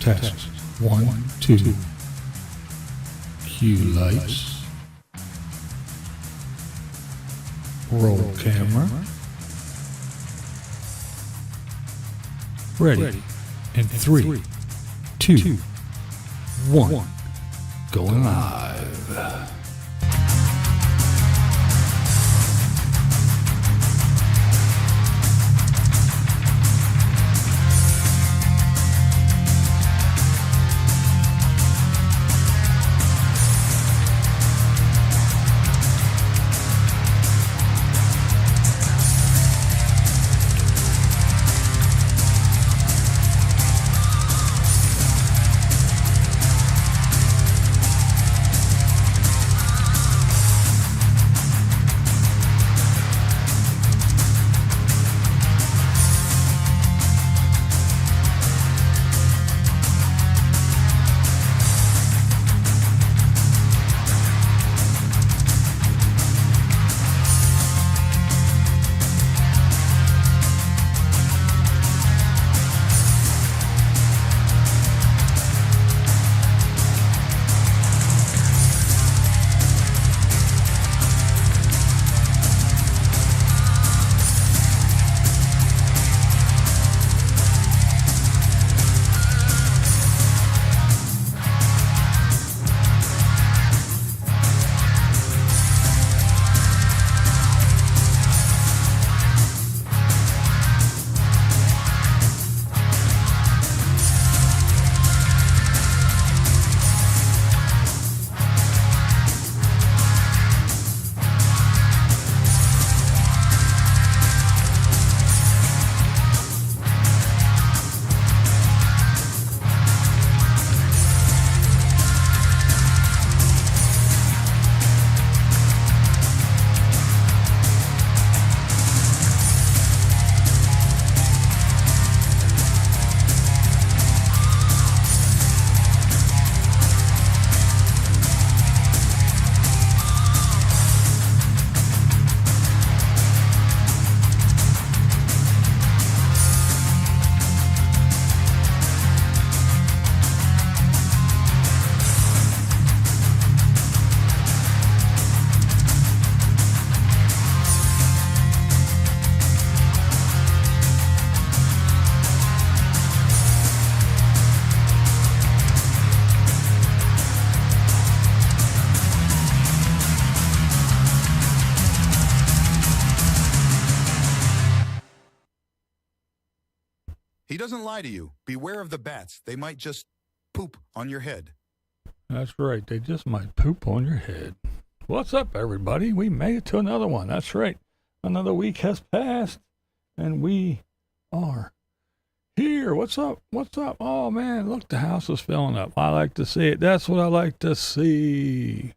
Test. 1, 2. Cue lights. Roll camera. Ready. In 3, 2, 1. Going live. He doesn't lie to you. Beware of the bats. They might just poop on your head. That's right. They just might poop on your head. What's up, everybody? We made it to another one. That's right. Another week has passed, and we are here. What's up? What's up? Oh, man, look, the house is filling up. I like to see it. That's what I like to see.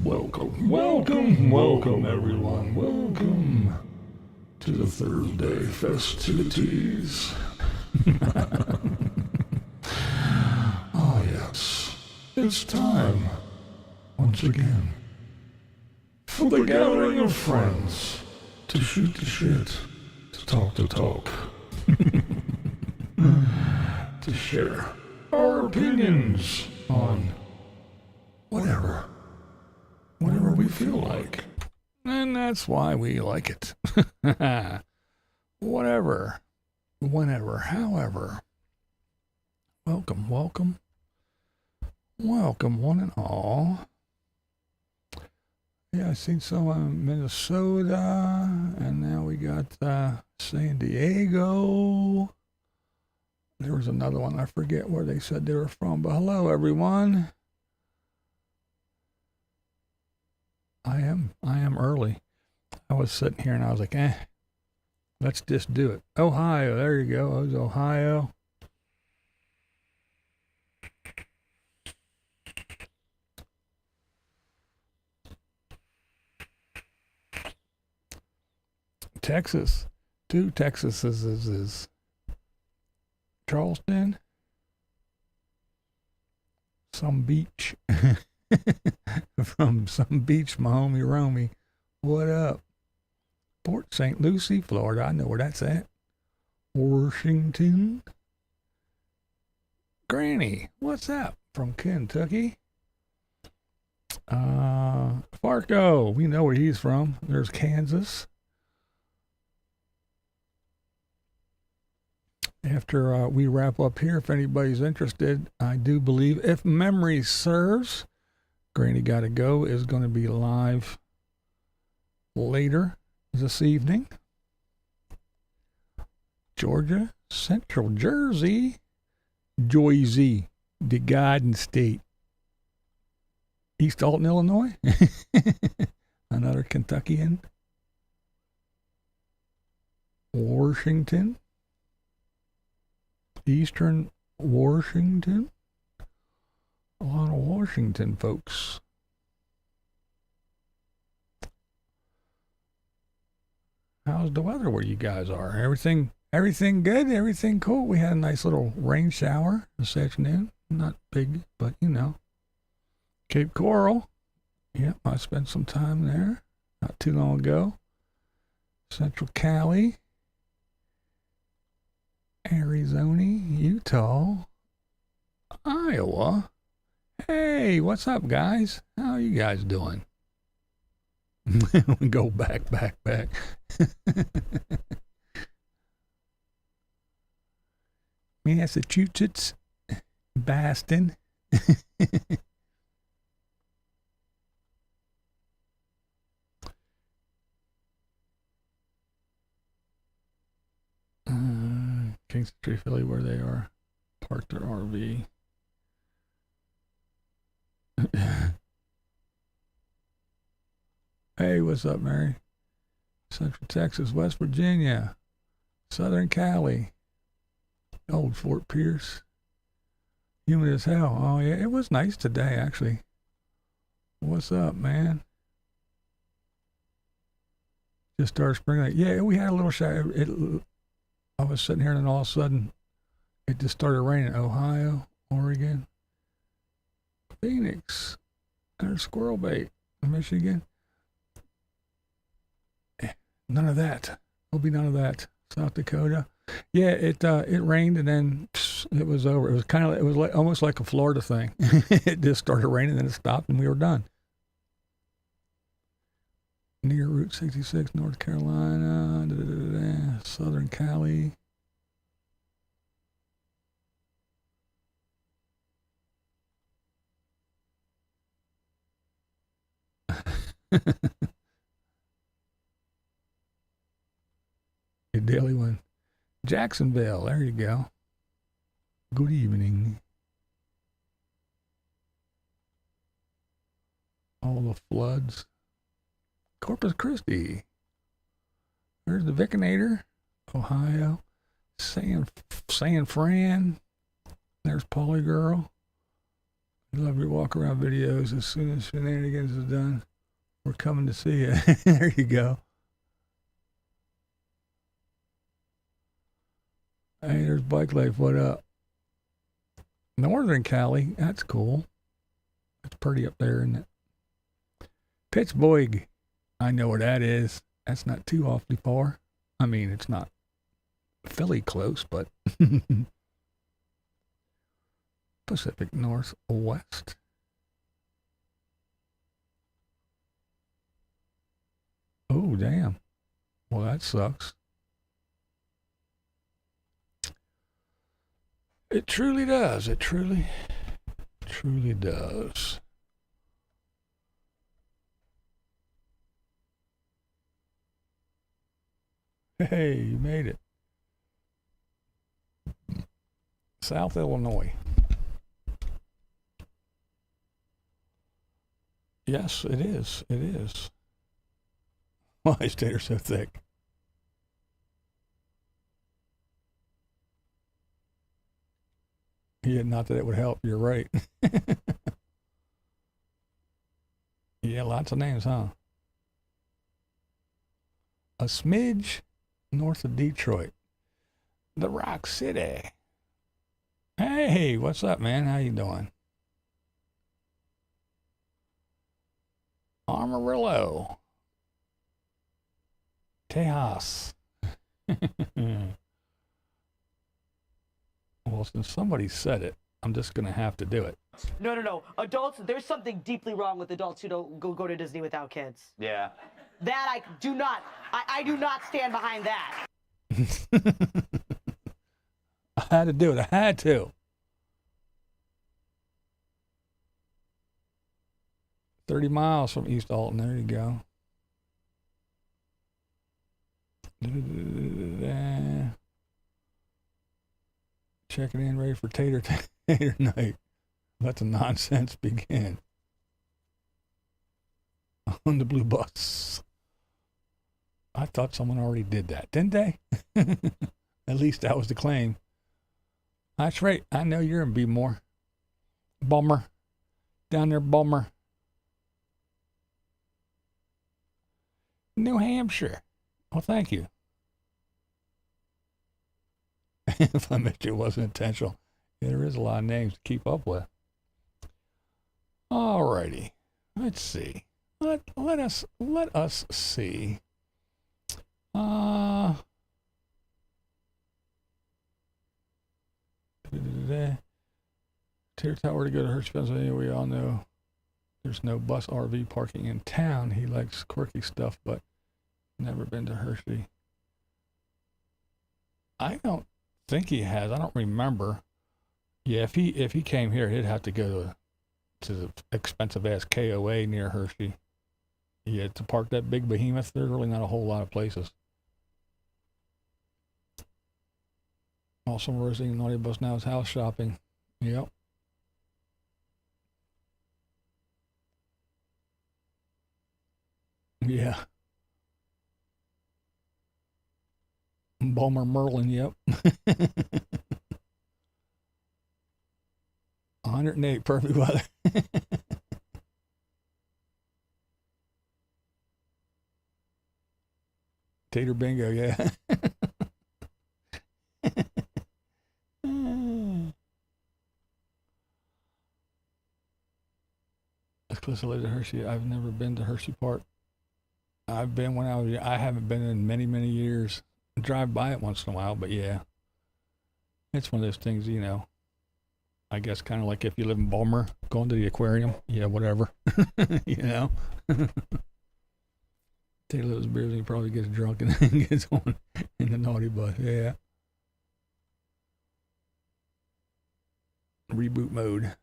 Welcome, everyone. Welcome to the Thursday festivities. Oh, yes. It's time, once again, for the gathering of friends to shoot the shit, to talk the talk, to share our opinions on whatever we feel like. And that's why we like it. Whatever, whenever, however. Welcome, one and all. Yeah, I seen some in Minnesota, and now we got San Diego. There was another one, I forget where they said they were from, but hello, everyone. I am early. I was sitting here and I was like, let's just do it. Ohio, there you go. It was Ohio. Texas. 2 Texases is Charleston. Some beach. From some beach, my homie Romy. What up? Port St. Lucie, Florida. I know where that's at. Washington. Granny, what's up? From Kentucky. Farco, we know where he's from. There's Kansas. After we wrap up here, if anybody's interested, I do believe, if memory serves, Granny Gotta Go is going to be live later this evening. Georgia, Central Jersey, Jersey, the Garden State. East Alton, Illinois. Another Kentuckian. Washington. Eastern Washington. A lot of Washington folks. How's the weather where you guys are? Everything good? Everything cool? We had a nice little rain shower this afternoon. Not big, but you know. Cape Coral. Yep, I spent some time there not too long ago. Central Cali. Arizona, Utah, Iowa. Hey, what's up, guys? How are you guys doing? We go back. Massachusetts, Boston. Kingston Tree, Philly, where they are. Parked their RV. Hey, what's up, Mary? Central Texas, West Virginia, Southern Cali, Old Fort Pierce. Humid as hell. Oh, yeah, it was nice today, actually. What's up, man? Just started spring. Yeah, we had a little shower. I was sitting here and then all of a sudden it just started raining. Ohio, Oregon, Phoenix, there's squirrel bait, Michigan. None of that. There'll be none of that. South Dakota. Yeah, it rained and then it was over. It was like almost like a Florida thing. It just started raining and it stopped and we were done. Near Route 66, North Carolina, Southern Cali. A daily one. Jacksonville, there you go. Good evening. All the floods. Corpus Christi. There's the Vicinator, Ohio. San Fran. There's Polly Girl. I love your walk around videos. As soon as shenanigans is done, we're coming to see you. There you go. Hey, there's Bike Life. What up? Northern Cali. That's cool. It's pretty up there, isn't it? Pittsburgh. I know where that is. That's not too awfully far. I mean, it's not Philly close, but Pacific Northwest. Oh, damn. Well, that sucks. It truly does. It truly does. Hey, you made it. South Illinois. Yes, it is. It is. Why is Tater so thick? Yeah, not that it would help. You're right. Yeah, lots of names, huh? A smidge north of Detroit. The Rock City. Hey, what's up, man? How you doing? Amarillo. Tejas. Well, since somebody said it, I'm just going to have to do it. No. Adults, there's something deeply wrong with adults who don't go to Disney without kids. Yeah. That I do not stand behind that. I had to do it. I had to. 30 miles from East Alton. There you go. Checking in, ready for tater night. Let the nonsense begin. On the blue bus. I thought someone already did that, didn't they? At least that was the claim. That's right. I know you're in Bmore. Bummer. Down there, Bummer. New Hampshire. Well, thank you. If I missed you, it wasn't intentional. Yeah, there is a lot of names to keep up with. Alrighty. Let's see. Let us see. Tier Tower to go to Hershey, Pennsylvania. We all know there's no bus RV parking in town. He likes quirky stuff, but never been to Hershey. I don't think he has. I don't remember. Yeah, if he came here, he'd have to go to the expensive ass KOA near Hershey. Yeah, to park that big behemoth, there's really not a whole lot of places. Also, we're seeing Naughty Bus now is house shopping. Yep. Yeah. Bulmer Merlin, yep. 108, perfect weather. Tater bingo, yeah. As close as Hershey. I've never been to Hershey Park. I've been when I haven't been in many, many years. I drive by it once in a while, but yeah. It's one of those things, you know. I guess kind of like if you live in Balmer, going to the aquarium, yeah, whatever. You know? Take those beers and he probably gets drunk and then gets on in the Naughty Bus, yeah. Reboot mode.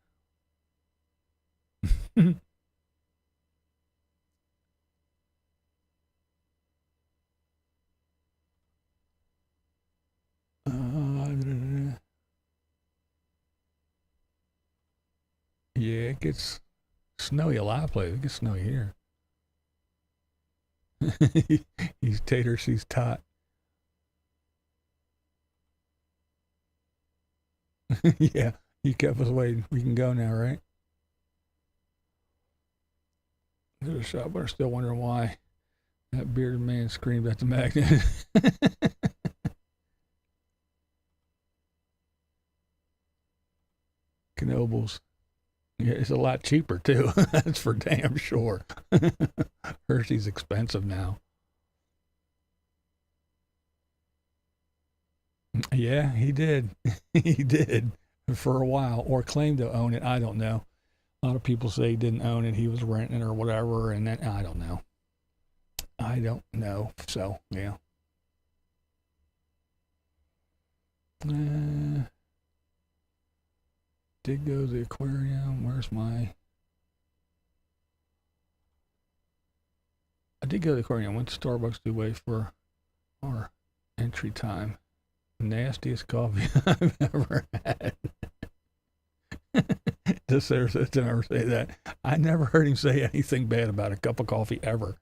Yeah, it gets snowy a lot of places. It gets snowy here. He's tater, she's tot. Yeah, you kept us waiting. We can go now, right? There's a shop, but I'm still wondering why that bearded man screamed at the magnet. Knobles. Yeah, it's a lot cheaper too. That's for damn sure. Hershey's expensive now. Yeah, he did. He did for a while, or claimed to own it. I don't know. A lot of people say he didn't own it. He was renting or whatever, and then I don't know. I don't know. So yeah. Did go to the aquarium. Where's my... I did go to the aquarium. Went to Starbucks to wait for our entry time. Nastiest coffee I've ever had. Just there to never say that. I never heard him say anything bad about a cup of coffee ever.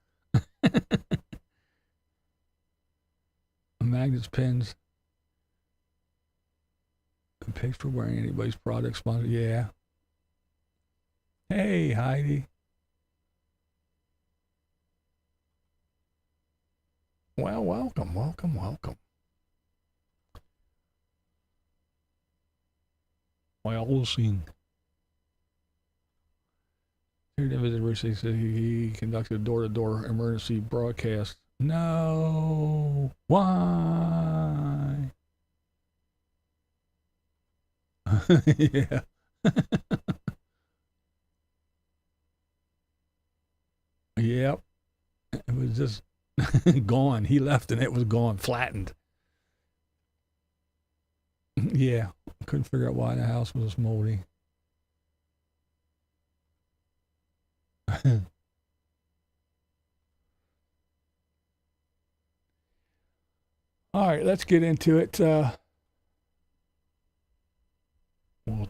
Magnets, pins. Pays for wearing anybody's product sponsor. Yeah. Hey, Heidi. Well, welcome. Well, we'll see. Here to visit Rishi said he conducted a door-to-door emergency broadcast No. Why? Yeah. Yep. It was just gone. He left and it was gone, flattened. Yeah. Couldn't figure out why the house was moldy. All right, let's get into it. We'll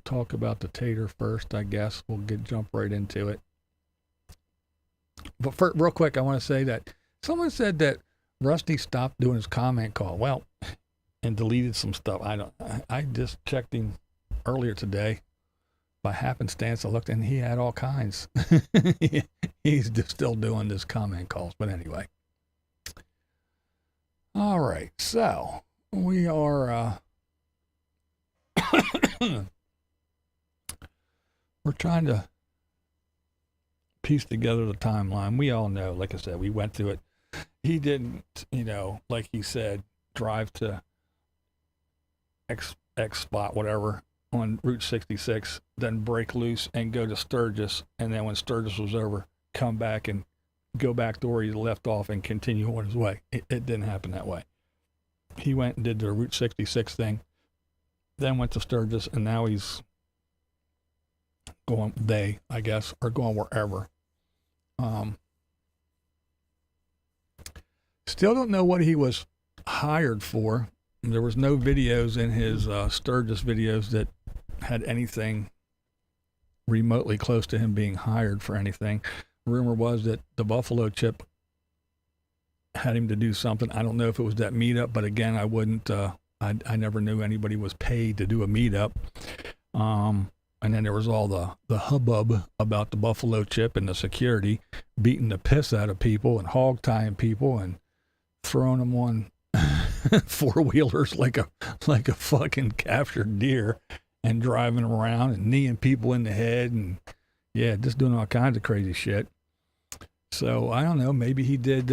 talk about the tater first, I guess. We'll jump right into it. But real quick, I want to say that someone said that Rusty stopped doing his comment call. Well, and deleted some stuff. I just checked him earlier today. By happenstance, I looked and he had all kinds. He's just still doing this comment calls. But anyway. All right. So we are, we're trying to piece together the timeline. We all know, like I said, we went through it. He didn't, like he said, drive to X spot, whatever, on Route 66, then break loose and go to Sturgis, and then when Sturgis was over, come back and go back to where he left off and continue on his way. It didn't happen that way. He went and did the Route 66 thing, then went to Sturgis, and now he's going, I guess, are going wherever. Still don't know what he was hired for. There was no videos in his Sturgis videos that had anything remotely close to him being hired for anything. Rumor was that the Buffalo Chip had him to do something. I don't know if it was that meetup, but again, I wouldn't, I never knew anybody was paid to do a meetup. And then there was all the hubbub about the Buffalo Chip and the security beating the piss out of people and hog tying people and throwing them on four-wheelers like a fucking captured deer and driving around and kneeing people in the head and just doing all kinds of crazy shit. So I don't know, maybe he did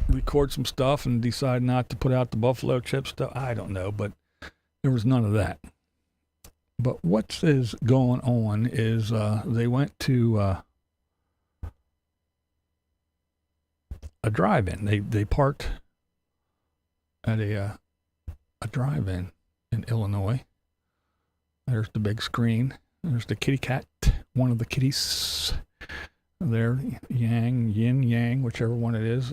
record some stuff and decide not to put out the Buffalo Chip stuff. I don't know, but there was none of that. But what is going on is they went to a drive-in. They parked at a drive-in in Illinois. There's the big screen. There's the kitty cat, one of the kitties. There, yin, yang, whichever one it is.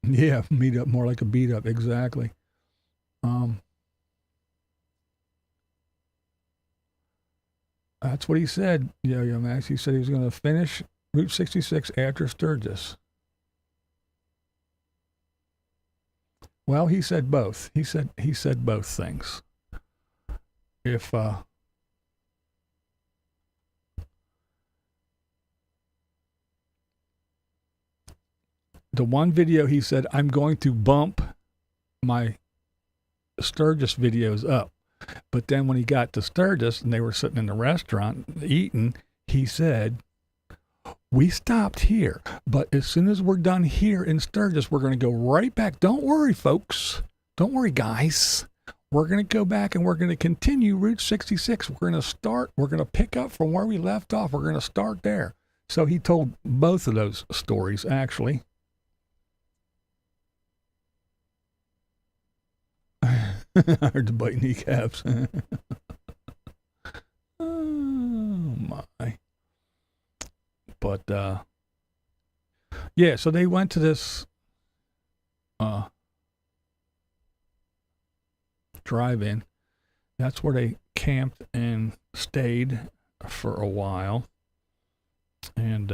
Meet up, more like a beat up, exactly. That's what he said, Yo-Yo Max. He said he was going to finish Route 66 after Sturgis. Well, he said both. He said both things. If the one video he said, I'm going to bump my Sturgis videos up. But then when he got to Sturgis and they were sitting in the restaurant eating, he said, we stopped here, but as soon as we're done here in Sturgis, we're going to go right back. Don't worry, folks. Don't worry, guys. We're going to go back and we're going to continue Route 66. We're going to pick up from where we left off. We're going to start there. So he told both of those stories, actually. Hard to bite kneecaps. Oh, my. But, so they went to this drive-in. That's where they camped and stayed for a while. And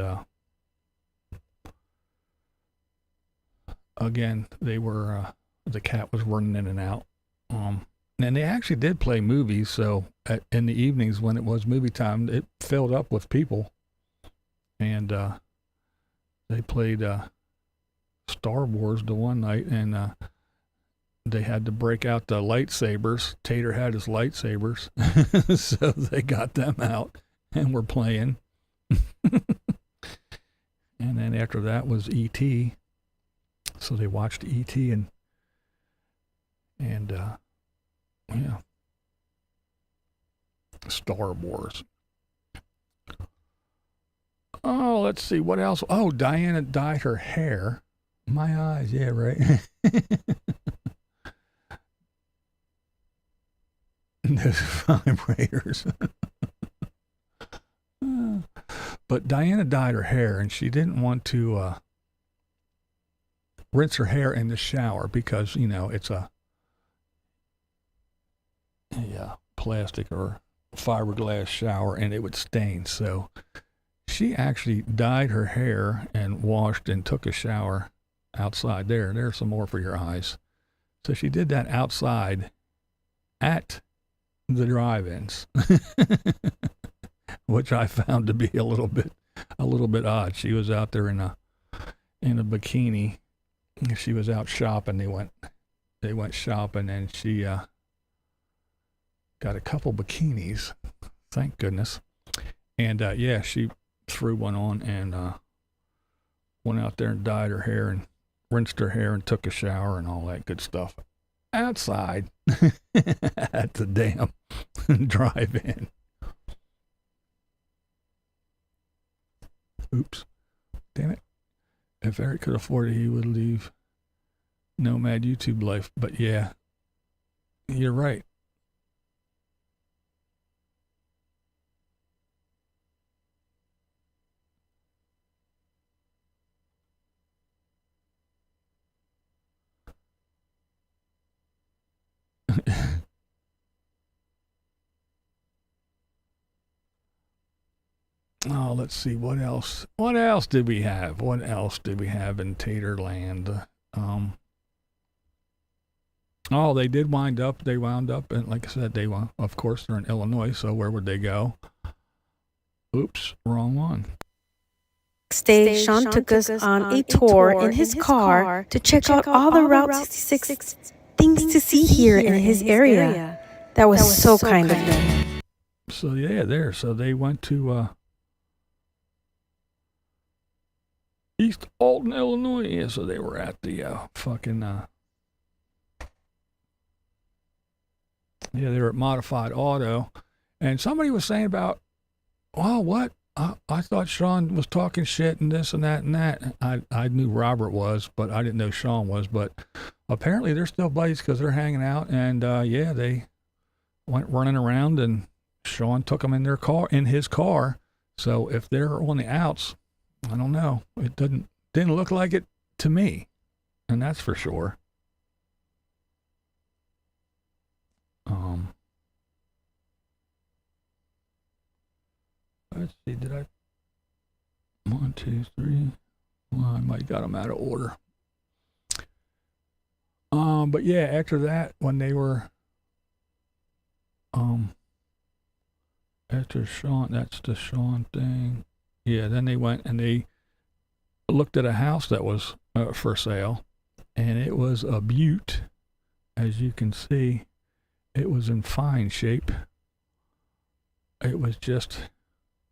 again, they were the cat was running in and out. And they actually did play movies, so in the evenings when it was movie time, it filled up with people. And they played Star Wars the one night, and they had to break out the lightsabers. Tater had his lightsabers, so they got them out and were playing. And then after that was E.T. So they watched E.T. and yeah, Star Wars. Oh, let's see what else. Oh, Diana dyed her hair. My eyes, yeah, right. Those vibrators. But Diana dyed her hair, and she didn't want to rinse her hair in the shower because, you know, it's a plastic or fiberglass shower and it would stain. So she actually dyed her hair and washed and took a shower outside. There's some more for your eyes. So she did that outside at the drive-ins, which I found to be a little bit odd. She was out there in a bikini. She was out shopping. They went shopping, and she got a couple bikinis, thank goodness. And yeah, she threw one on and went out there and dyed her hair and rinsed her hair and took a shower and all that good stuff outside at the damn drive-in. Oops. Damn it. If Eric could afford it, he would leave Nomad YouTube life. But yeah, you're right. Oh, let's see. What else? What else did we have? What else did we have in Taterland? Oh, they did wind up. They wound up, and like I said, of course, they're in Illinois, so where would they go? Oops, wrong one. Next day, Sean took us on a tour in his car to check out all the Route 66 things to see here in his area. That was so kind of them. So yeah, so they went to East Alton, Illinois. Yeah, so they were at the they were at Modified Auto, and somebody was saying about, well, what? I thought Sean was talking shit and this and that and that. I knew Robert was, but I didn't know Sean was. But apparently they're still buddies because they're hanging out, and yeah, they went running around, and Sean took them in his car. So if they're on the outs, I don't know. It didn't look like it to me, and that's for sure. Let's see. Did I? 1, 2, 3. Well, I might got them out of order. But yeah, after that, when they were, after Sean, that's the Sean thing. Yeah, then they went and they looked at a house that was for sale, and it was a beaut. As you can see, it was in fine shape. It was just,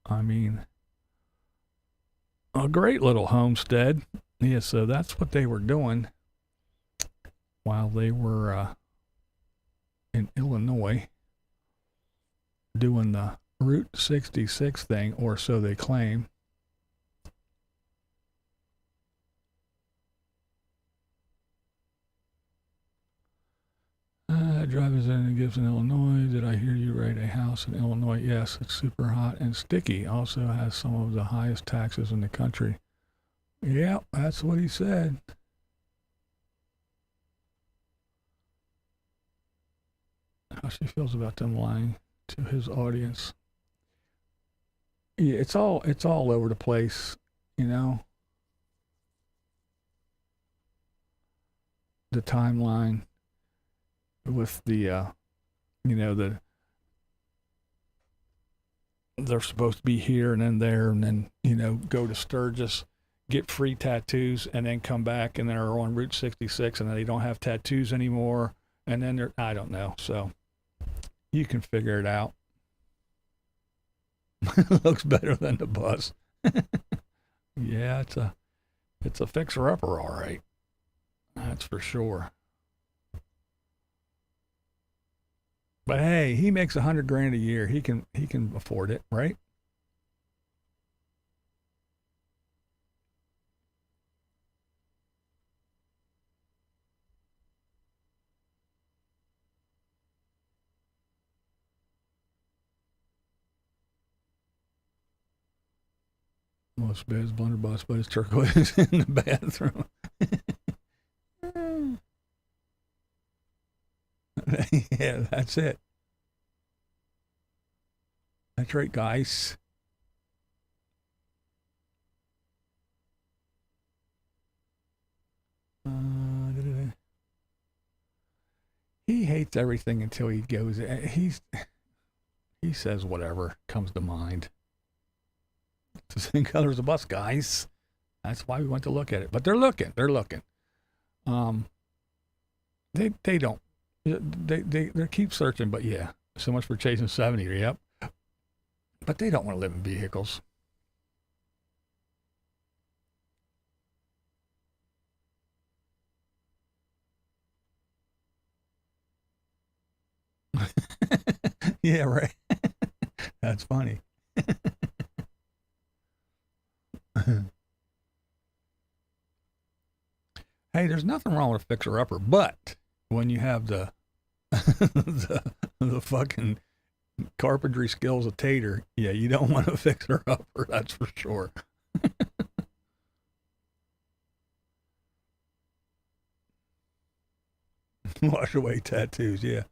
I mean, a great little homestead. Yeah, so that's what they were doing while they were in Illinois doing the Route 66 thing, or so they claim. Drivers in Gibson, Illinois. Did I hear you right? A house in Illinois? Yes, it's super hot and sticky. Also has some of the highest taxes in the country. Yeah, that's what he said. How she feels about them lying to his audience. Yeah, it's all over the place, you know. The timeline with the you know, they're supposed to be here and then there, and then, you know, go to Sturgis, get free tattoos, and then come back and they're on Route 66 and then they don't have tattoos anymore, and then they're, I don't know. So you can figure it out. Looks better than the bus. Yeah, it's a fixer-upper, all right. That's for sure. But hey, he makes $100,000 a year. He can afford it, right? Most beds blunderbuss, but it's turquoise in the bathroom. Yeah, that's it. That's right, guys. He hates everything until he goes. He says whatever comes to mind. It's the same color as the bus, guys. That's why we went to look at it. But they're looking. They're looking. They don't. They keep searching. But yeah, so much for chasing 70. Yep. But they don't want to live in vehicles. Yeah, right. That's funny. Hey, there's nothing wrong with a fixer-upper, but when you have the the fucking carpentry skills of Tater, yeah, you don't want a fixer-upper, that's for sure. Wash away tattoos, yeah.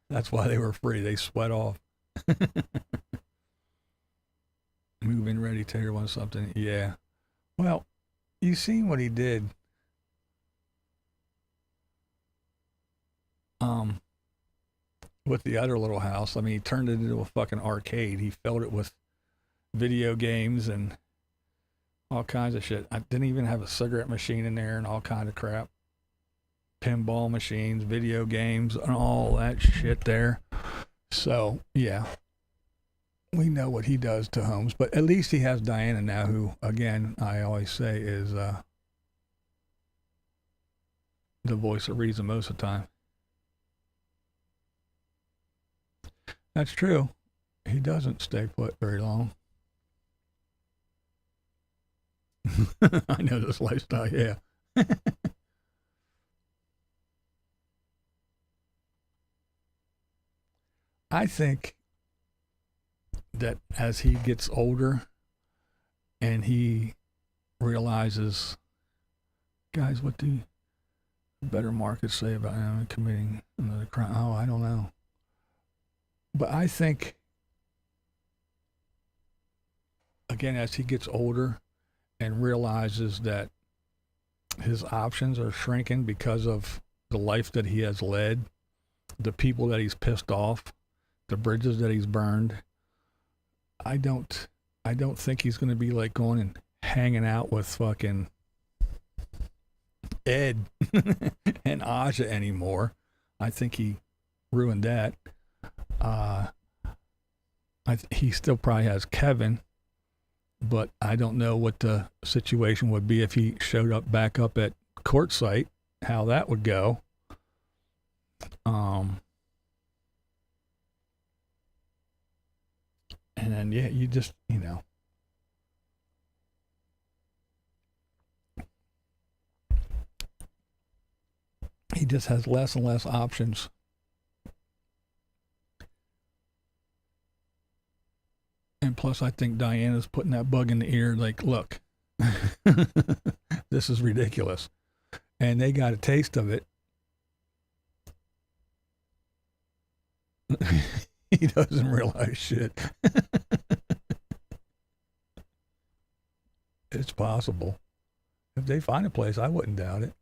That's why they were free. They sweat off. Move-in ready, Tater wants something. Yeah. Well, you seen what he did. With the other little house. I mean, he turned it into a fucking arcade. He filled it with video games and all kinds of shit. I didn't even have a cigarette machine in there and all kind of crap. Pinball machines, video games, and all that shit there. So, yeah. We know what he does to homes, but at least he has Diana now, who, again, I always say is the voice of reason most of the time. That's true. He doesn't stay put very long. I know this lifestyle, yeah. I think that as he gets older and he realizes, guys, what do better markets say about him committing another crime? Oh, I don't know. But I think, again, as he gets older and realizes that his options are shrinking because of the life that he has led, the people that he's pissed off, the bridges that he's burned, I don't think he's going to be like going and hanging out with fucking Ed and Aja anymore. I think he ruined that. He still probably has Kevin, but I don't know what the situation would be if he showed up back up at Quartzsite, how that would go. And then, yeah, you just, you know. He just has less and less options. And plus, I think Diana's putting that bug in the ear, like, look, this is ridiculous. And they got a taste of it. He doesn't realize shit. It's possible. If they find a place, I wouldn't doubt it.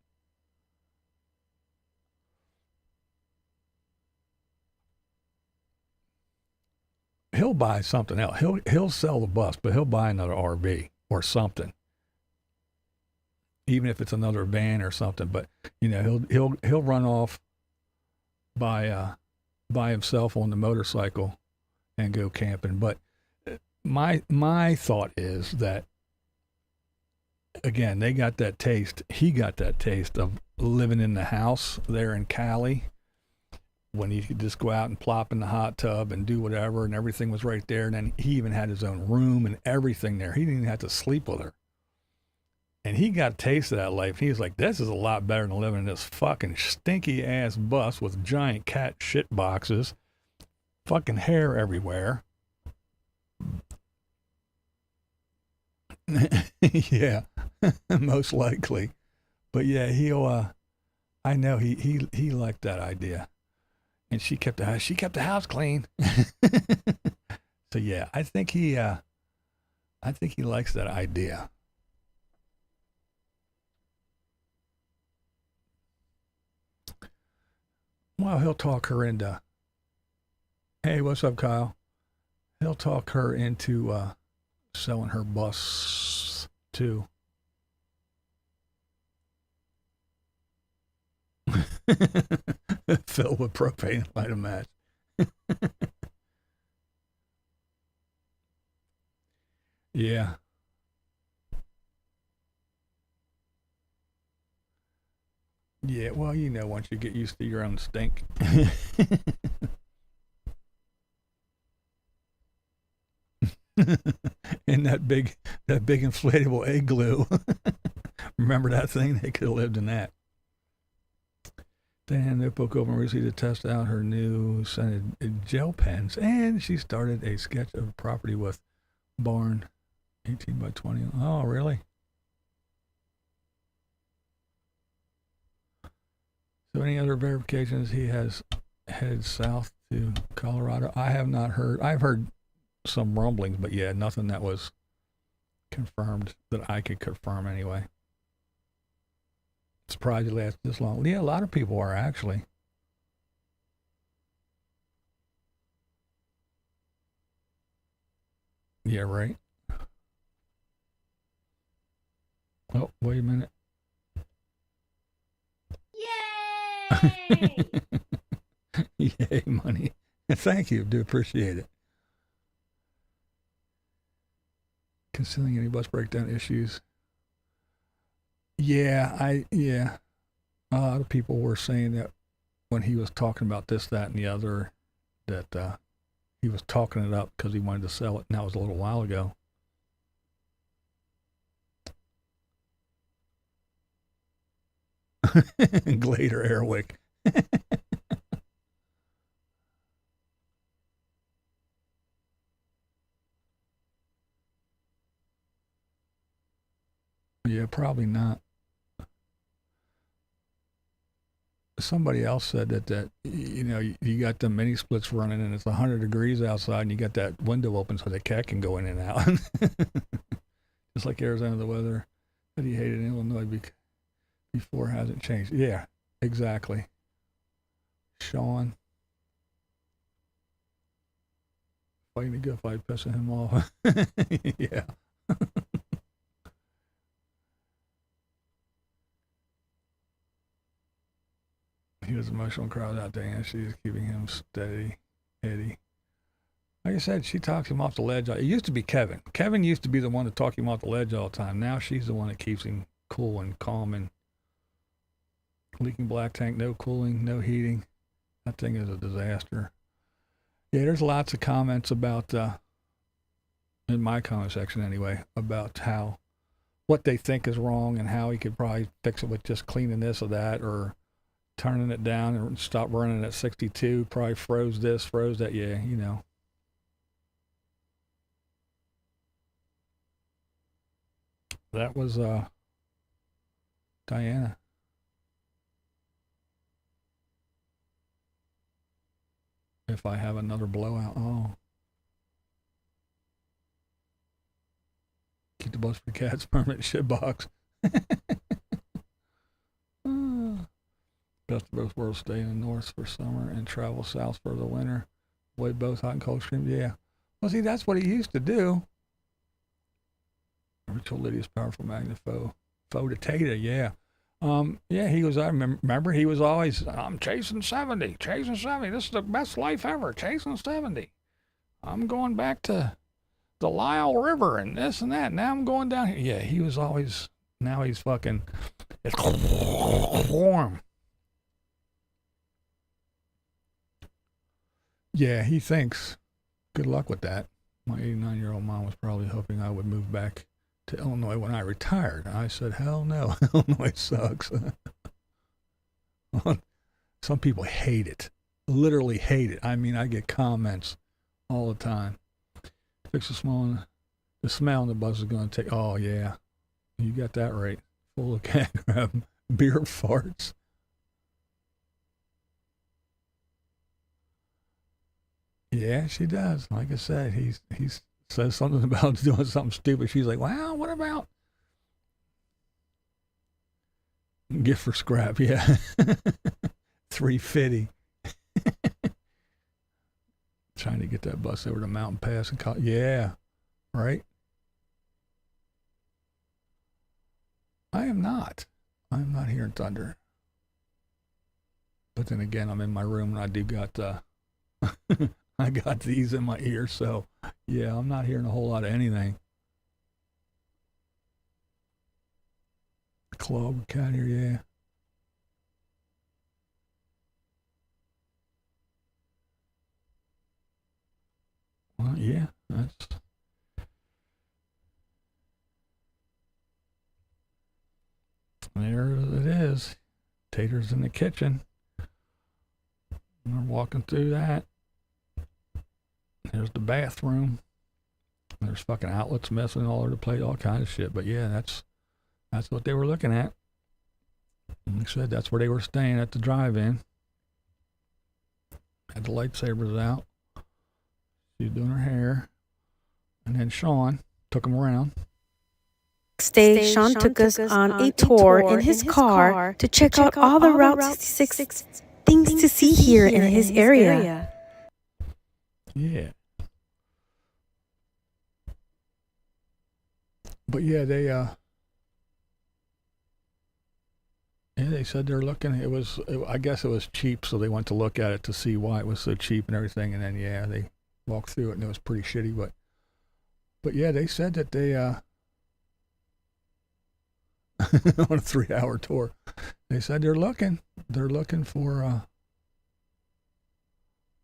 He'll buy something else. He'll sell the bus, but he'll buy another RV or something. Even if it's another van or something, but you know, he'll run off by himself on the motorcycle and go camping. But my thought is that again, they got that taste. He got that taste of living in the house there in Cali, when he could just go out and plop in the hot tub and do whatever, and everything was right there. And then he even had his own room and everything there. He didn't even have to sleep with her. And he got a taste of that life. He was like, this is a lot better than living in this fucking stinky ass bus with giant cat shit boxes, fucking hair everywhere. Yeah, most likely. But yeah, he'll, I know he liked that idea. And she kept the house clean. So yeah, I think he likes that idea. Well, he'll talk her into, hey, what's up, Kyle? He'll talk her into selling her bus too. Filled with propane, light a match. Yeah. Yeah, well, you know, once you get used to your own stink. In that big inflatable igloo. Remember that thing? They could have lived in that. Diana notebook open recently to test out her new scented gel pens, and she started a sketch of a property with barn 18 by 20. Oh, really? So any other verifications he has headed south to Colorado? I have not heard. I've heard some rumblings, but yeah, nothing that was confirmed that I could confirm anyway. Surprised it lasted this long. Yeah, a lot of people are actually. Yeah, right. Oh, wait a minute. Yay! Yay, money. Thank you. Do appreciate it. Concealing any bus breakdown issues. Yeah, a lot of people were saying that when he was talking about this, that, and the other, that he was talking it up because he wanted to sell it, and that was a little while ago. Glader Airwick. Yeah, probably not. Somebody else said that you know, you got the mini splits running and it's 100 degrees outside and you got that window open so the cat can go in and out. Just like Arizona, the weather that he hated in Illinois before hasn't changed. Yeah, exactly. Sean. Fighting a good fight, pissing him off. Yeah. He was emotional and cried out to Anne. She's keeping him steady, Eddie. Like I said, she talks him off the ledge. It used to be Kevin. Kevin used to be the one to talk him off the ledge all the time. Now she's the one that keeps him cool and calm. And leaking black tank, no cooling, no heating. That thing is a disaster. Yeah, there's lots of comments about, in my comment section anyway, about what they think is wrong and how he could probably fix it with just cleaning this or that, or turning it down and stop running at 62, probably froze this, froze that. Yeah, you know. That was Diana. If I have another blowout, oh. Keep the bus for cats, permanent shit box. Best of both worlds, stay in the north for summer and travel south for the winter. Avoid both hot and cold extremes. Yeah. Well, see, that's what he used to do. Rachel Lydia's powerful magnifo. Faux data, yeah. Yeah, he was, I remember he was always, I'm chasing 70. This is the best life ever, chasing 70. I'm going back to the Lyle River and this and that. Now I'm going down here. Yeah, he was always Now he's fucking, it's warm. Yeah, he thinks, good luck with that. My 89-year-old mom was probably hoping I would move back to Illinois when I retired. I said, hell no, Illinois sucks. Some people hate it, literally hate it. I mean, I get comments all the time. Fix the smell in the bus is going to take, oh yeah, you got that right. Full of cat crap, beer farts. Yeah, she does. Like I said, he says something about doing something stupid. She's like, well, what about gift for scrap? Yeah. $3.50. Trying to get that bus over to Mountain Pass and yeah, right. I am not hearing thunder. But then again, I'm in my room and I do got I got these in my ear, so yeah, I'm not hearing a whole lot of anything. Club cat here, yeah. Well, yeah, there it is. Tater's in the kitchen. We're walking through that. There's the bathroom. There's fucking outlets messing all over the place, all kind of shit. But yeah, that's what they were looking at. Like I said, that's where they were staying at the drive-in. Had the lightsabers out. She was doing her hair. And then Sean took them around. Next day, Sean took us on a tour in his car to check out all the Route 66 things to see here in his area. Yeah. But yeah, they said they're looking. I guess it was cheap, so they went to look at it to see why it was so cheap and everything. And then yeah, they walked through it and it was pretty shitty. But yeah, they said that they on a 3-hour tour, they said they're looking for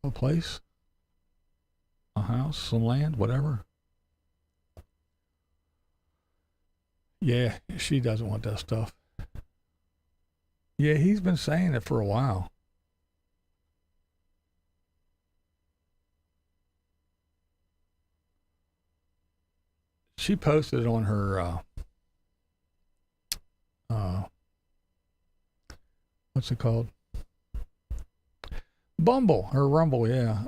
a place, a house, some land, whatever. Yeah, she doesn't want that stuff. Yeah, he's been saying it for a while. She posted it on her, what's it called? Bumble, or Rumble, yeah.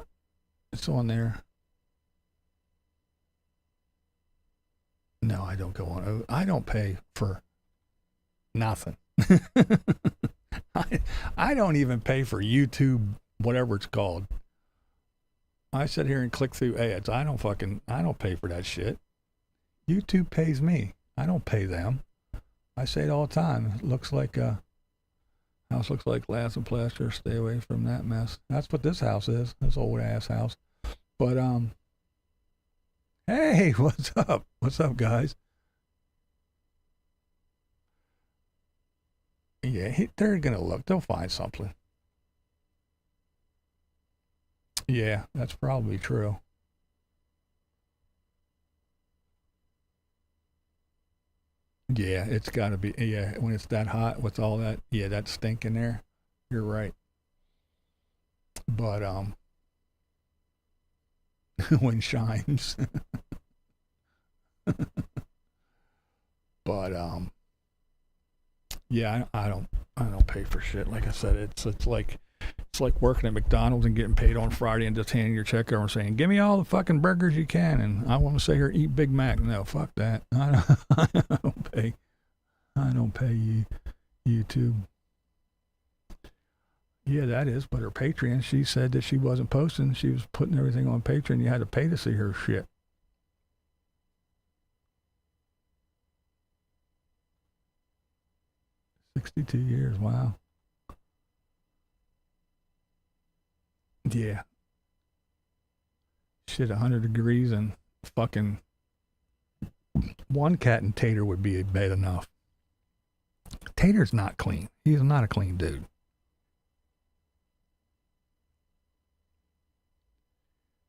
It's on there. No, I don't go on. I don't pay for nothing. I don't even pay for YouTube, whatever it's called. I sit here and click through ads. I don't pay for that shit. YouTube pays me. I don't pay them. I say it all the time. It looks like house looks like glass and plaster. Stay away from that mess. That's what this house is. This old ass house. But hey, what's up? What's up, guys? Yeah, they're gonna look. They'll find something. Yeah, that's probably true. Yeah, it's got to be. Yeah, when it's that hot with all that, yeah, that stink in there. You're right. But when shines. But yeah, I don't pay for shit. Like I said, it's like working at McDonald's and getting paid on Friday and just handing your check over and saying, "Give me all the fucking burgers you can," and I want to say here, eat Big Mac. No, fuck that. I don't pay YouTube. Yeah, that is. But her Patreon, she said that she wasn't posting. She was putting everything on Patreon. You had to pay to see her shit. $62 years. Wow. Yeah. Shit, 100 degrees and fucking one cat and tater would be bad enough. Tater's not clean. He's not a clean dude.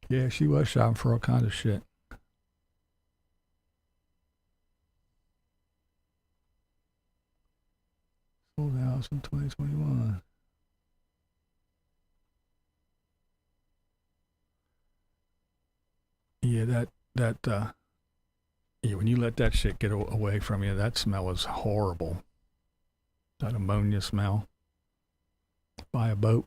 Yeah, she was shopping for all kinds of shit. Sold the house in 2021. Yeah, yeah, when you let that shit get away from you, that smell was horrible. That ammonia smell. By a boat.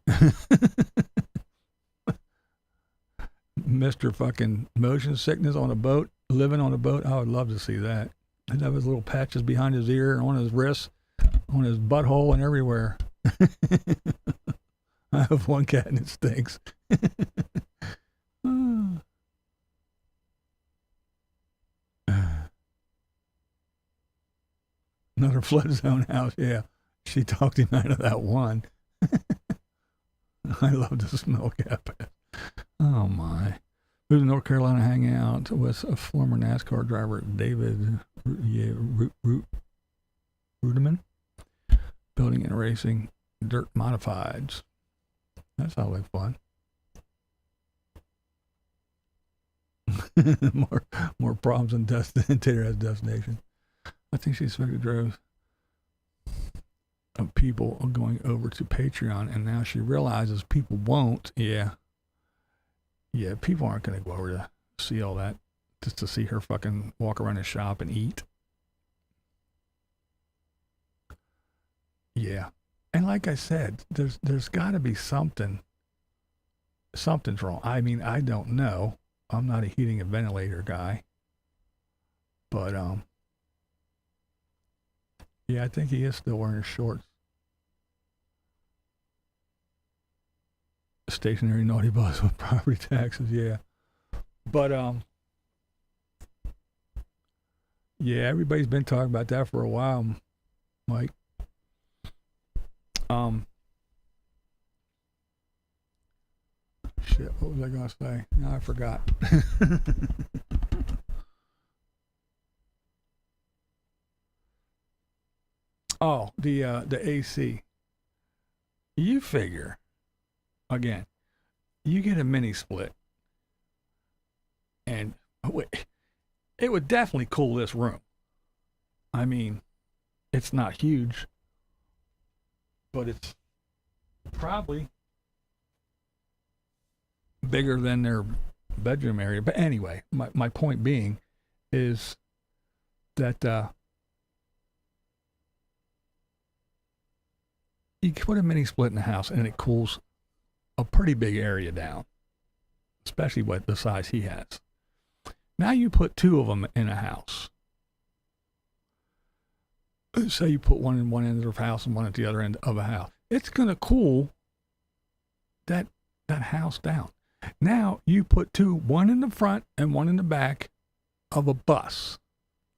Mr. fucking motion sickness on a boat, living on a boat. I would love to see that. He'd have his little patches behind his ear, on his wrists, on his butthole, and everywhere. I have one cat and it stinks. Another flood zone house, yeah. She talked him out of that one. I love the smell cap. Oh my. Moved to North Carolina, hang out with a former NASCAR driver, David Ruderman. Building and racing dirt modifieds. That sounds like fun. more problems than Tater has destination. I think she expected droves of people going over to Patreon, and now she realizes people won't. Yeah, people aren't going to go over to see all that just to see her fucking walk around the shop and eat. Yeah, and like I said, there's got to be something's wrong. I mean, I don't know. I'm not a heating and ventilator guy, but yeah, I think he is still wearing shorts. Stationary naughty bus with property taxes, yeah. But yeah, everybody's been talking about that for a while, Mike. Shit, what was I gonna say? No, I forgot. Oh, the AC. You figure, again, you get a mini split, and it would definitely cool this room. I mean, it's not huge, but it's probably bigger than their bedroom area. But anyway, my point being is that you put a mini split in the house and it cools a pretty big area down, especially with the size he has. Now you put two of them in a house. Say you put one in one end of the house and one at the other end of a house. It's going to cool that house down. Now you put two, one in the front and one in the back of a bus,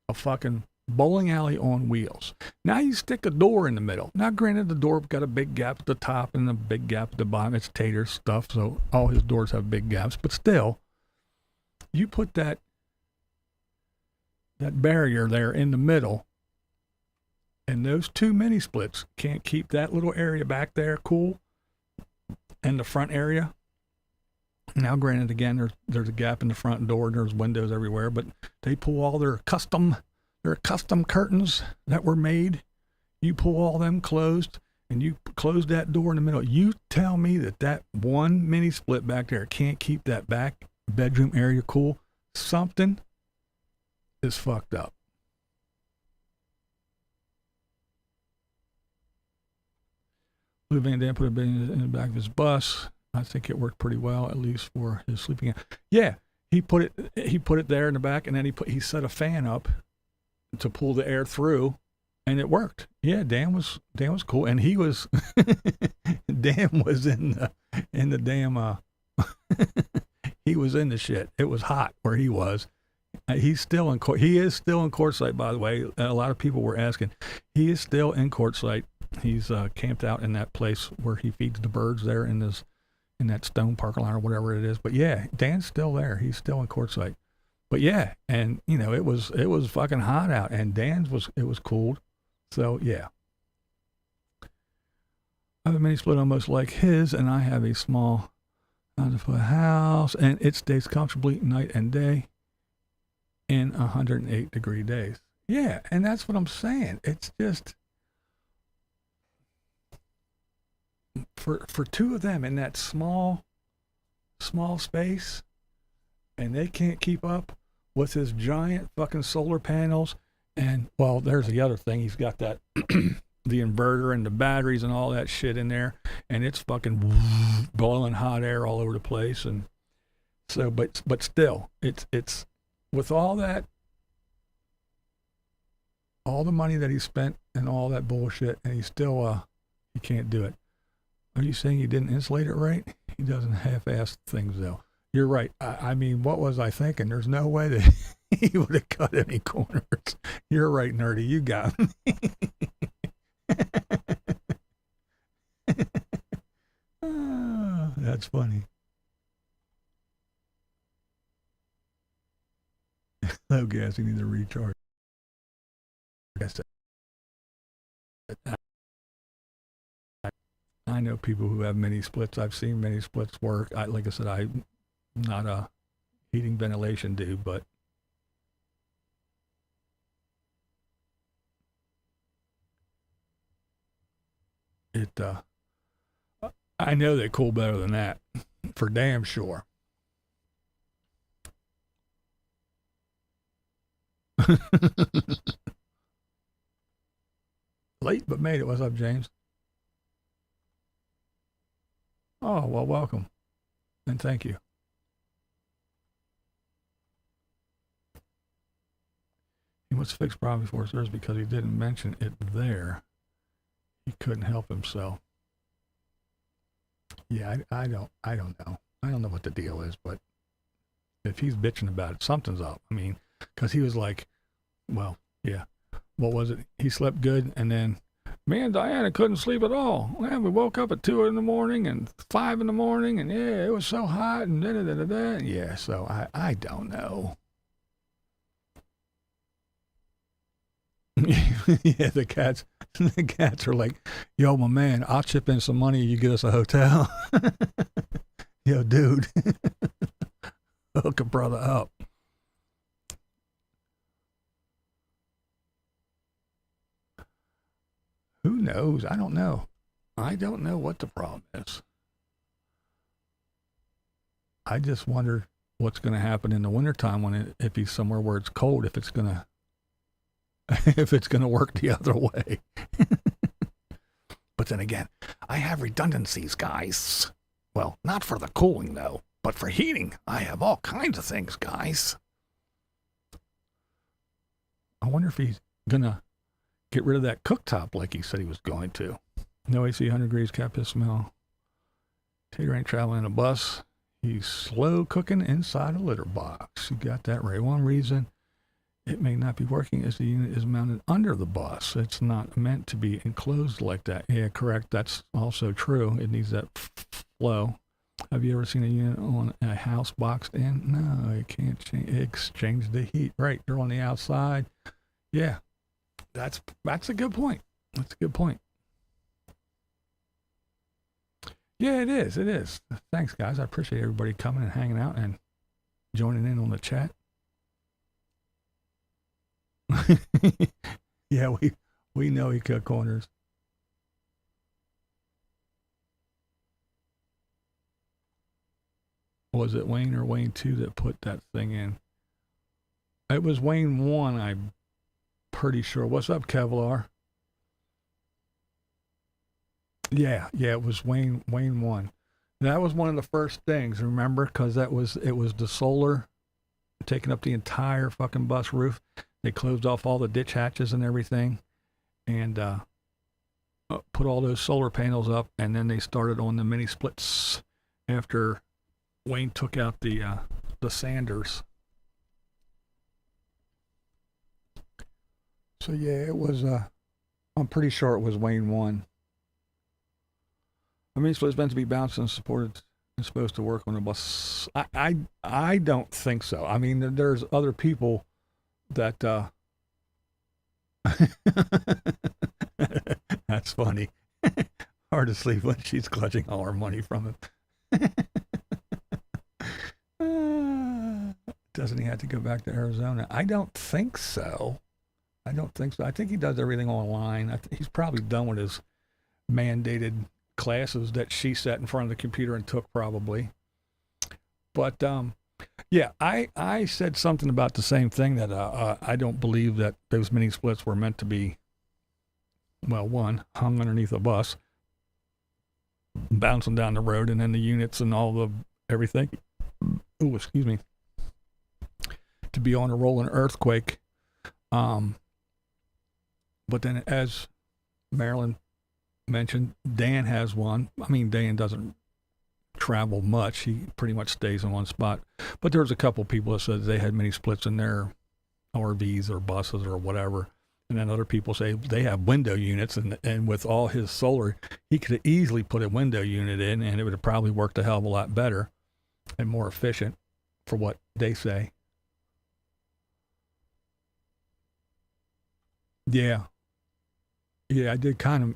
a fucking bowling alley on wheels. Now you stick a door in the middle. Now granted, the door got a big gap at the top and a big gap at the bottom. It's Tater's stuff, so all his doors have big gaps. But still, you put that barrier there in the middle, and those two mini splits can't keep that little area back there cool and the front area. Now granted, again, there's a gap in the front door and there's windows everywhere, but they pull all their custom curtains that were made. You pull all them closed and you close that door in the middle. You tell me that one mini split back there can't keep that back bedroom area cool. Something is fucked up. Lou Van Dam put a bed in the back of his bus. I think it worked pretty well, at least for his sleeping. Yeah, he put it there in the back, and then he set a fan up to pull the air through, and it worked. Yeah, Dan was cool, and he was Dan was in the damn he was in the shit. It was hot where he was. He's still in court. He is still in Quartzsite, by the way. A lot of people were asking. He is still in Quartzsite. He's camped out in that place where he feeds the birds there in that stone parking lot or whatever it is. But yeah, Dan's still there. He's still in Quartzsite. But yeah, and you know, it was fucking hot out, and it was cooled. So yeah, I have a mini split almost like his, and I have a small 1,000-foot house, and it stays comfortably night and day in 108-degree days. Yeah, and that's what I'm saying. It's just for two of them in that small space, and they can't keep up with his giant fucking solar panels. And well, there's the other thing. He's got that the inverter and the batteries and all that shit in there, and it's fucking blowing hot air all over the place. And so, but still, it's with all that, all the money that he spent and all that bullshit, and he still he can't do it. Are you saying he didn't insulate it right? He doesn't half-ass things though. You're right. I mean, what was I thinking? There's no way that he would have cut any corners. You're right, nerdy. You got me. Oh, that's funny. Low gas, you need to recharge. I know people who have mini splits. I've seen mini splits work. Like I said, I'm not a heating ventilation dude, but I know they cool better than that, for damn sure. Late but made it. What's up, James? Oh, well, welcome. And thank you. He wants to fix problem before service because he didn't mention it there. He couldn't help himself. Yeah, I don't know. I don't know what the deal is, but if he's bitching about it, something's up. I mean, because he was like, well, yeah. What was it? He slept good, and then me and Diana couldn't sleep at all. Man, we woke up at 2 in the morning and 5 in the morning, and yeah, it was so hot, and da-da-da-da-da. Yeah, so I don't know. Yeah, the cats are like, yo, my man, I'll chip in some money, you get us a hotel. Yo, dude, hook a brother up. Who knows? I don't know. I don't know what the problem is. I just wonder what's going to happen in the wintertime if he's somewhere where it's cold, if it's going to work the other way. But then again, I have redundancies, guys. Well, not for the cooling, though, but for heating, I have all kinds of things, guys. I wonder if he's going to get rid of that cooktop like he said he was going to. No AC, 100 degrees, cap his smell. Tater ain't traveling in a bus. He's slow cooking inside a litter box. You got that right. One reason it may not be working is the unit is mounted under the bus. It's not meant to be enclosed like that. Yeah, correct. That's also true. It needs that flow. Have you ever seen a unit on a house boxed in? No, it can't exchange the heat. Right, they're on the outside. Yeah, that's a good point. That's a good point. Yeah, it is. It is. Thanks, guys. I appreciate everybody coming and hanging out and joining in on the chat. Yeah, we know he cut corners. Was it Wayne or Wayne 2 that put that thing in? It was Wayne 1, I'm pretty sure. What's up, Kevlar? Yeah, it was Wayne 1. That was one of the first things, remember? Because it was the solar taking up the entire fucking bus roof. They closed off all the ditch hatches and everything, and put all those solar panels up, and then they started on the mini splits after Wayne took out the Sanders. So yeah, it was. I'm pretty sure it was Wayne 1. I mean, it's meant to be bounced and supported. It's supposed to work on the bus. I don't think so. I mean, there's other people that. That's funny. hard to sleep when she's clutching all her money from him. Doesn't he have to go back to Arizona? I don't think so. I think he does everything online. He's probably done with his mandated classes that she sat in front of the computer and took probably. But yeah, I said something about the same thing, that I don't believe that those mini splits were meant to be, well, one, hung underneath a bus, bouncing down the road, and then the units and all the everything. Oh, excuse me. To be on a rolling earthquake. But then, as Marilyn mentioned, Dan has one. I mean, Dan doesn't travel much. He pretty much stays in one spot. But there's a couple people that said they had mini splits in their RVs or buses or whatever. And then other people say they have window units, and with all his solar, he could have easily put a window unit in, and it would have probably worked a hell of a lot better and more efficient for what they say. Yeah. Yeah, I kind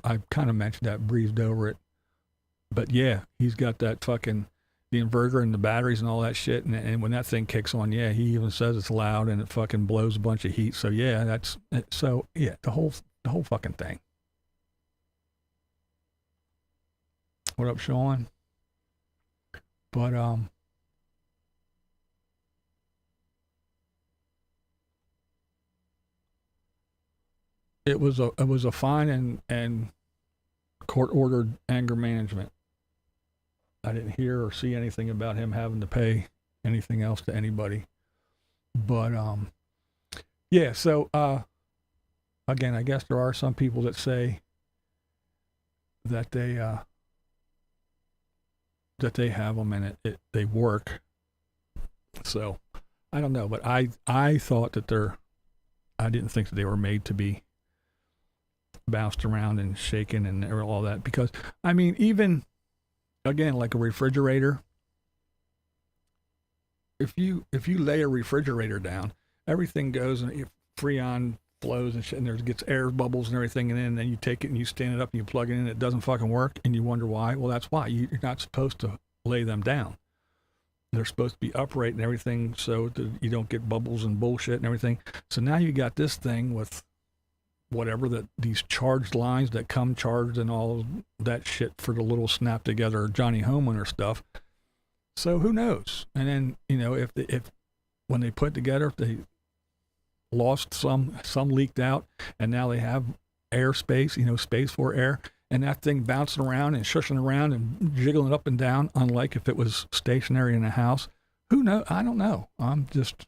of mentioned that, breezed over it. But yeah, he's got that fucking, the inverter and the batteries and all that shit. And when that thing kicks on, yeah, he even says it's loud and it fucking blows a bunch of heat. So yeah, the whole fucking thing. What up, Sean? But, it was a fine and court-ordered anger management. I didn't hear or see anything about him having to pay anything else to anybody. But yeah. So again, I guess there are some people that say that they have them and they work. So I don't know, but I thought that I didn't think that they were made to be bounced around and shaken and all that, because I mean, even again, like a refrigerator, if you lay a refrigerator down, everything goes and Freon flows and shit, and there gets air bubbles and everything, and then you take it and you stand it up and you plug it in and it doesn't fucking work, and you wonder why. Well, that's why you're not supposed to lay them down. They're supposed to be upright and everything so that you don't get bubbles and bullshit and everything. So now you got this thing with whatever, that these charged lines that come charged and all that shit for the little snap together Johnny Homeowner stuff. So who knows? And then, you know, if when they put together, if they lost some leaked out, and now they have air space, you know, space for air, and that thing bouncing around and shushing around and jiggling up and down, unlike if it was stationary in a house. Who knows? I don't know. I'm just,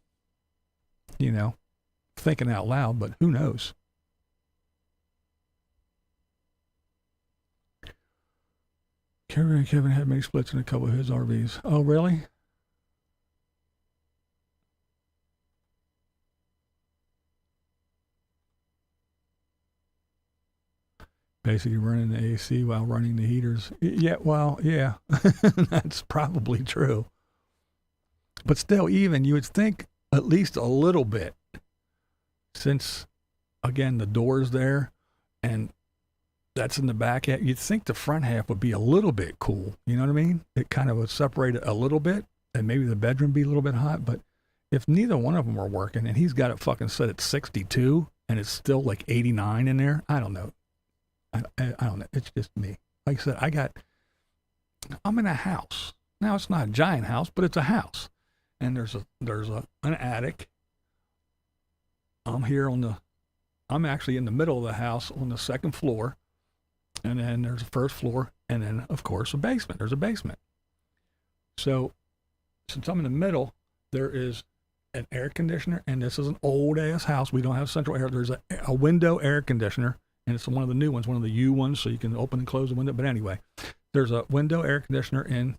you know, thinking out loud, but who knows? Kevin had many splits in a couple of his RVs. Oh, really? Basically running the AC while running the heaters. Yeah, well, yeah, that's probably true. But still, even, you would think at least a little bit, since, again, the door's there, and that's in the back half, you'd think the front half would be a little bit cool. You know what I mean? It kind of would separate it a little bit, and maybe the bedroom be a little bit hot. But if neither one of them are working, and he's got it fucking set at 62, and it's still like 89 in there, I don't know. I don't know. It's just me. Like I said, I'm in a house. Now, it's not a giant house, but it's a house. And there's an attic. I'm actually in the middle of the house on the second floor. And then there's a first floor, and then, of course, a basement. There's a basement. So, since I'm in the middle, there is an air conditioner, and this is an old-ass house. We don't have central air. There's a window air conditioner, and it's one of the new ones, one of the U ones, so you can open and close the window. But anyway, there's a window air conditioner in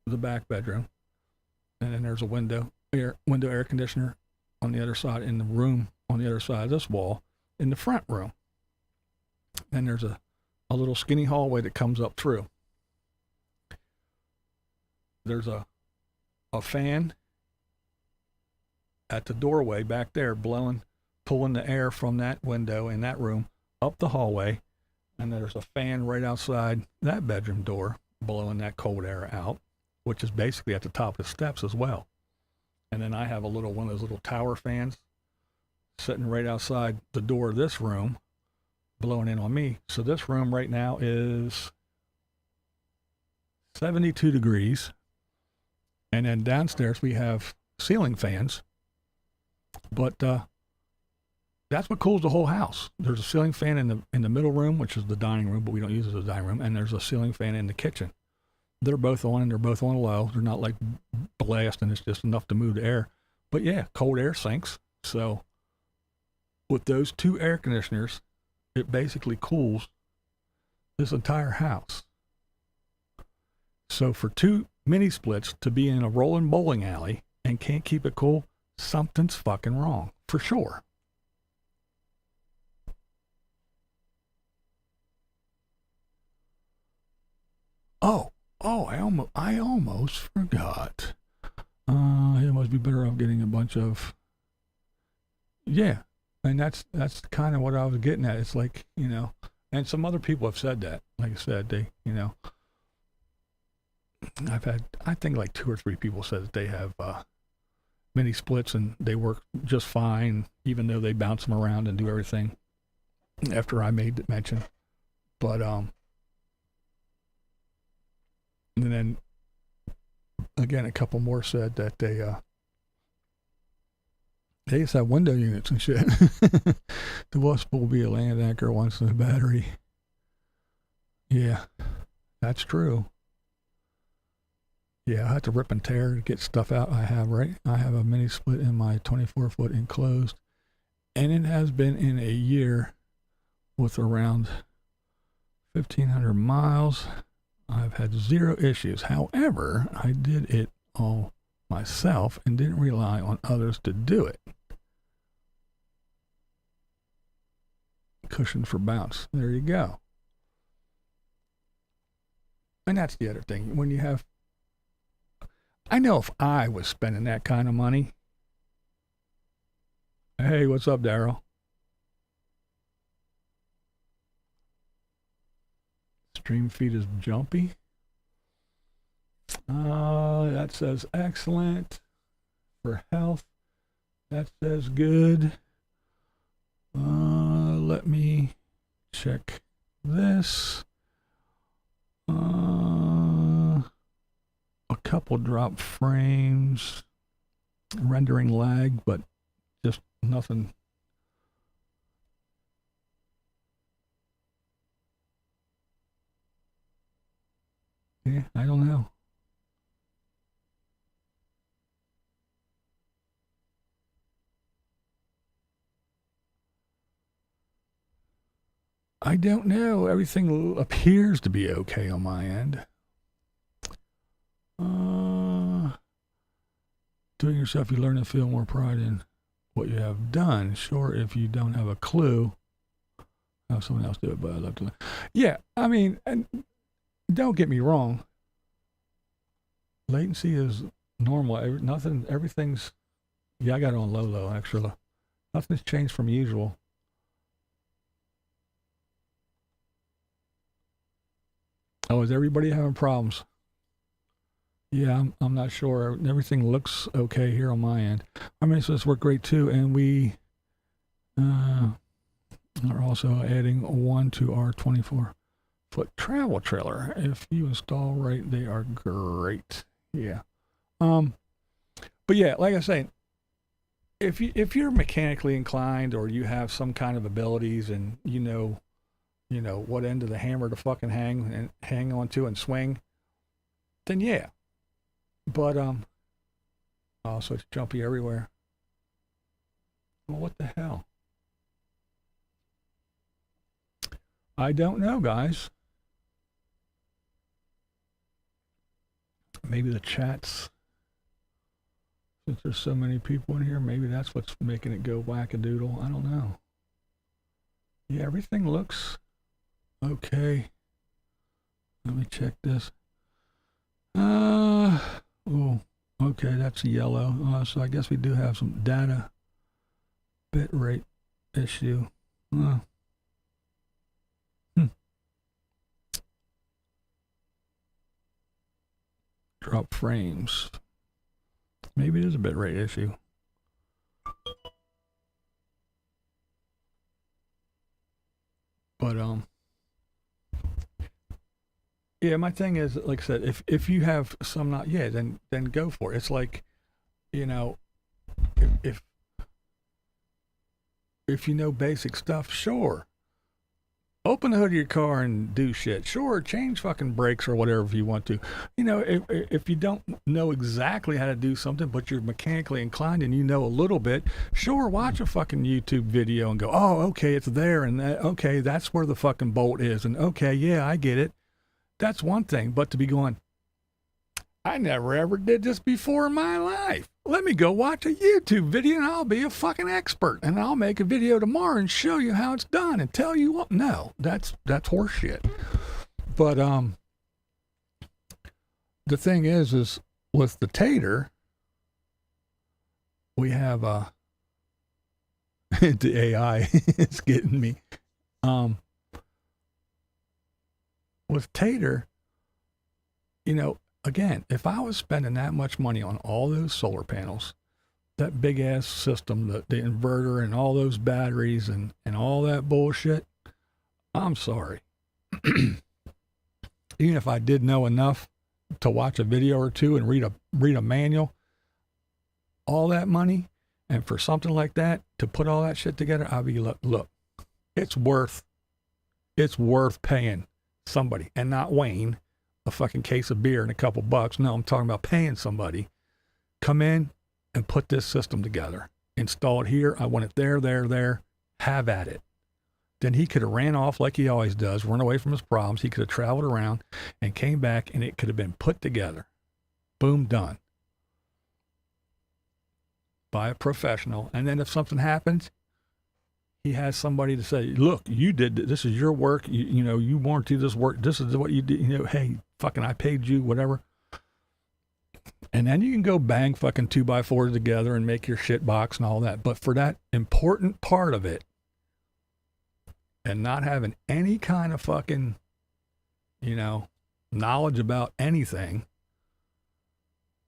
the back bedroom, and then there's a window air conditioner on the other side in the room on the other side of this wall in the front room. Then there's a little skinny hallway that comes up through. There's a fan at the doorway back there, pulling the air from that window in that room up the hallway. And there's a fan right outside that bedroom door blowing that cold air out, which is basically at the top of the steps as well. And then I have one of those little tower fans sitting right outside the door of this room, blowing in on me. So this room right now is 72 degrees. And then downstairs we have ceiling fans. But that's what cools the whole house. There's a ceiling fan in the middle room, which is the dining room, but we don't use it as a dining room. And there's a ceiling fan in the kitchen. They're both on, and they're both on low. They're not like blasting. It's just enough to move the air. But yeah, cold air sinks. So with those two air conditioners, it basically cools this entire house. So for two mini splits to be in a rolling bowling alley and can't keep it cool, something's fucking wrong, for sure. I almost forgot. It must be better off getting a bunch of, yeah, and that's kind of what I was getting at. It's like, you know, and some other people have said that. Like I said, they, you know, I've had, I think like 2 or 3 people said that they have mini splits and they work just fine, even though they bounce them around and do everything after I made the mention. But, and then again, a couple more said that they just have window units and shit. The wasp will be a land anchor once in the battery. Yeah, that's true. Yeah, I have to rip and tear to get stuff out. I have a mini split in my 24-foot enclosed, and it has been in a year with around 1,500 miles. I've had 0 issues. However, I did it all myself and didn't rely on others to do it. Cushion for bounce. There you go. And that's the other thing. When you have, I know if I was spending that kind of money. Hey, what's up, Daryl? Stream feed is jumpy. That says excellent for health. That says good. Let me check this. A couple drop frames, rendering lag, but just nothing. Yeah, I don't know. I don't know. Everything appears to be okay on my end. Doing yourself, you learn to feel more pride in what you have done. Sure, if you don't have a clue, have someone else do it, but I'd love to learn. Yeah, I mean, and don't get me wrong. Latency is normal. Everything's, yeah, I got it on low, extra low. Nothing's changed from usual. Oh, is everybody having problems? Yeah, I'm not sure. Everything looks okay here on my end. I mean, so this worked great too, and we are also adding one to our 24-foot travel trailer. If you install right, they are great. Yeah. But yeah, like I say, if you're mechanically inclined or you have some kind of abilities and you know what end of the hammer to fucking hang on to and swing, then yeah. But oh, so it's jumpy everywhere. Well, what the hell? I don't know, guys. Maybe the chats, since there's so many people in here, maybe that's what's making it go wackadoodle. I don't know. Yeah, everything looks okay. Let me check this. Oh, okay, that's yellow. So I guess we do have some data bit rate issue. Drop frames. Maybe it is a bitrate issue. But yeah, my thing is, like I said, if you have some not, yeah, then go for it. It's like, you know, if you know basic stuff, sure. Open the hood of your car and do shit. Sure, change fucking brakes or whatever if you want to. You know, if you don't know exactly how to do something, but you're mechanically inclined and you know a little bit, sure, watch a fucking YouTube video and go, oh, okay, it's there, and that, okay, that's where the fucking bolt is, and okay, yeah, I get it. That's one thing, but to be going, I never ever did this before in my life. Let me go watch a YouTube video and I'll be a fucking expert. And I'll make a video tomorrow and show you how it's done and tell you what. No, that's horseshit. But the thing is with the Tater, we have the AI is getting me. With Tater, you know, again, if I was spending that much money on all those solar panels, that big ass system, the inverter and all those batteries and all that bullshit, I'm sorry. Even if I did know enough to watch a video or two and read a manual, all that money, and for something like that, to put all that shit together, I'd be look, it's worth paying somebody, and not Wayne, a fucking case of beer and a couple bucks. No, I'm talking about paying somebody. Come in and put this system together. Install it here. I want it there. Have at it. Then he could have ran off like he always does, run away from his problems. He could have traveled around and came back and it could have been put together. Boom, done. By a professional. And then if something happens, he has somebody to say, look, you did this is your work. You know, you warranty this work. This is what you did. You know, hey, fucking, I paid you, whatever. And then you can go bang fucking 2x4s together and make your shit box and all that. But for that important part of it, and not having any kind of fucking, you know, knowledge about anything,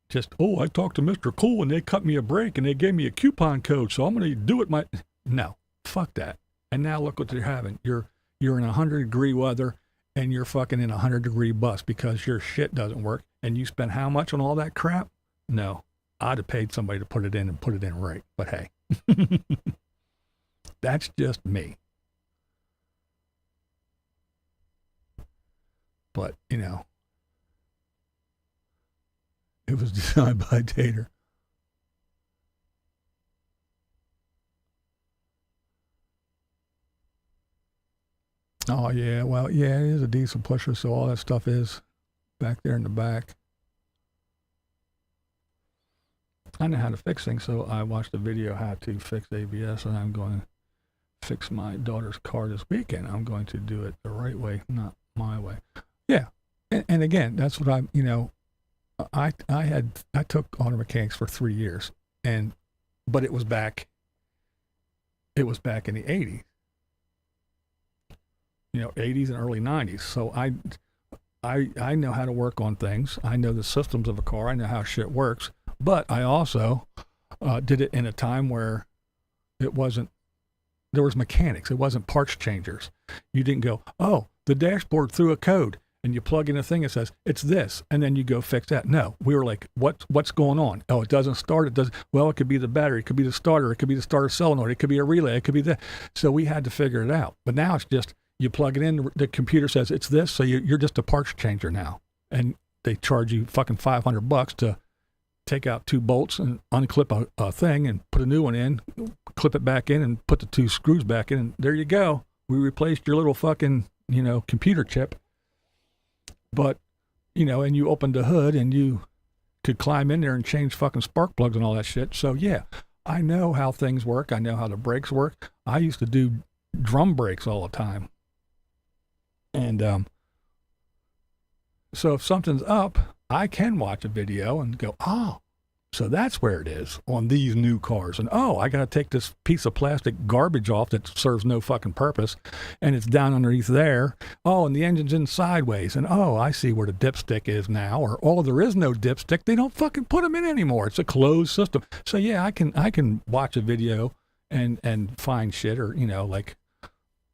just, oh, I talked to Mr. Cool and they cut me a break and they gave me a coupon code, so I'm going to do it no. Fuck that. And now look what they're having. You're in 100-degree weather and you're fucking in a 100-degree bus because your shit doesn't work. And you spend how much on all that crap? No, I'd have paid somebody to put it in and put it in right. But hey, that's just me. But, you know, it was designed by Tater. Oh, yeah. Well, yeah, it is a diesel pusher, so all that stuff is back there in the back. I know how to fix things, so I watched a video how to fix ABS, and I'm going to fix my daughter's car this weekend. I'm going to do it the right way, not my way. Yeah. And again, that's what I'm, you know, I took auto mechanics for 3 years, but it was back in the 80s. You know, 80s and early 90s. So I know how to work on things. I know the systems of a car. I know how shit works. But I also did it in a time where there was mechanics. It wasn't parts changers. You didn't go, oh, the dashboard threw a code, and you plug in a thing that says, it's this, and then you go fix that. No, we were like, what's going on? Oh, it doesn't start. Well, it could be the battery. It could be the starter. It could be the starter solenoid. It could be a relay. It could be that. So we had to figure it out. But now it's just, you plug it in, the computer says it's this, so you're just a parts changer now. And they charge you fucking $500 to take out 2 bolts and unclip a thing and put a new one in, clip it back in and put the 2 screws back in, and there you go. We replaced your little fucking, you know, computer chip. But, you know, and you opened the hood and you could climb in there and change fucking spark plugs and all that shit. So yeah, I know how things work. I know how the brakes work. I used to do drum brakes all the time. And so if something's up, I can watch a video and go, oh, So that's where it is on these new cars. And oh, I got to take this piece of plastic garbage off that serves no fucking purpose, and it's down underneath there. Oh, and the engine's in sideways. And oh, I see where the dipstick is now. Or oh, there is no dipstick. They don't fucking put them in anymore. It's a closed system. So yeah, I can watch a video and find shit, or like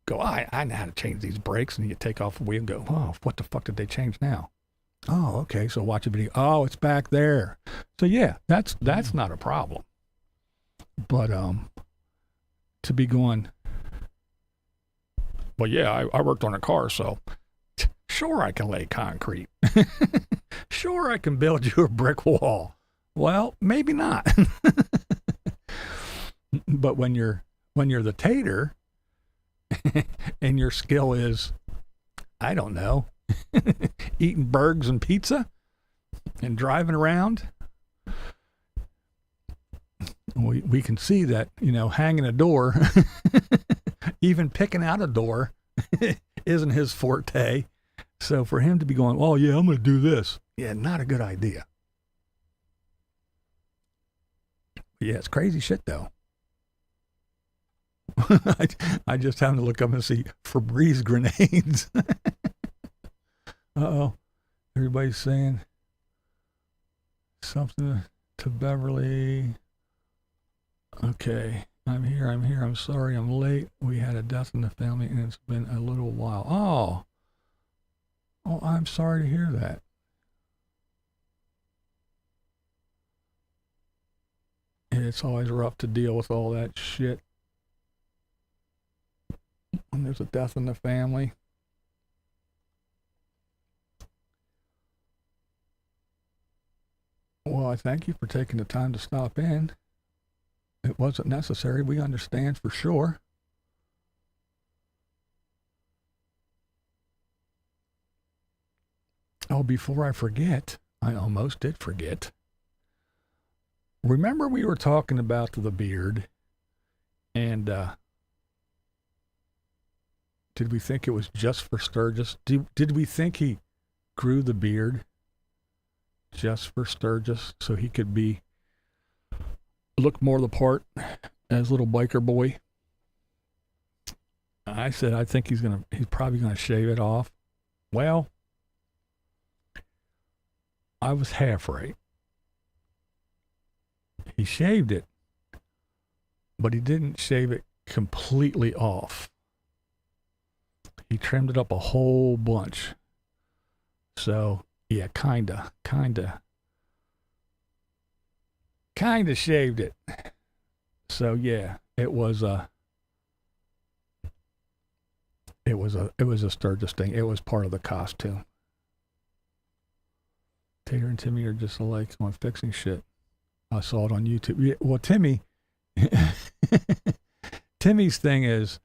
go, I know how to change these brakes, and you take off the wheel and go, oh, what the fuck did they change now? Oh, okay. So watch a video. Oh, it's back there. So yeah, that's not a problem. But to be going, well, yeah, I worked on a car, so sure I can lay concrete. Sure I can build you a brick wall. Well, maybe not. But when you're the tater and your skill is, I don't know, eating burgers and pizza and driving around, we can see that, hanging a door, even picking out a door isn't his forte. So for him to be going, oh yeah, I'm going to do this. Yeah, not a good idea. Yeah, it's crazy shit though. I just happened to look up and see Febreze grenades. Uh-oh. Everybody's saying something to Beverly. Okay. I'm here. I'm sorry I'm late. We had a death in the family and it's been a little while. Oh, I'm sorry to hear that. It's always rough to deal with all that shit when there's a death in the family. Well, I thank you for taking the time to stop in. It wasn't necessary. We understand for sure. Oh, before I forget, I almost did forget. Remember we were talking about the beard, and did we think it was just for Sturgis? Did we think he grew the beard just for Sturgis so he could look more the part as little biker boy? I said I think he's probably gonna shave it off. Well, I was half right. He shaved it, but he didn't shave it completely off. He trimmed it up a whole bunch. So yeah, kinda shaved it. So yeah, it was a Sturgis thing. It was part of the costume. Tater and Timmy are just alike on fixing shit. I saw it on YouTube. Yeah, well, Timmy's thing is,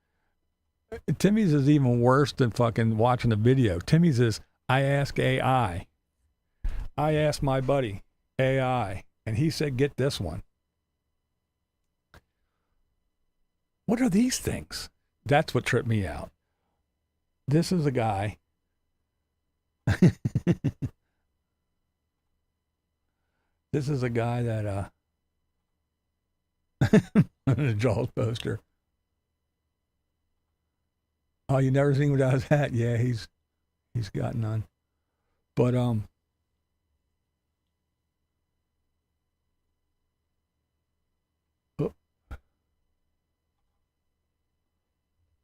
Timmy's is even worse than fucking watching the video. Timmy's is, I ask AI. I asked my buddy, AI, and he said, get this one. What are these things? That's what tripped me out. This is a guy. This is a guy that, the Jaws poster. Oh, you never seen him without his hat? Yeah, he's got none. But, oh.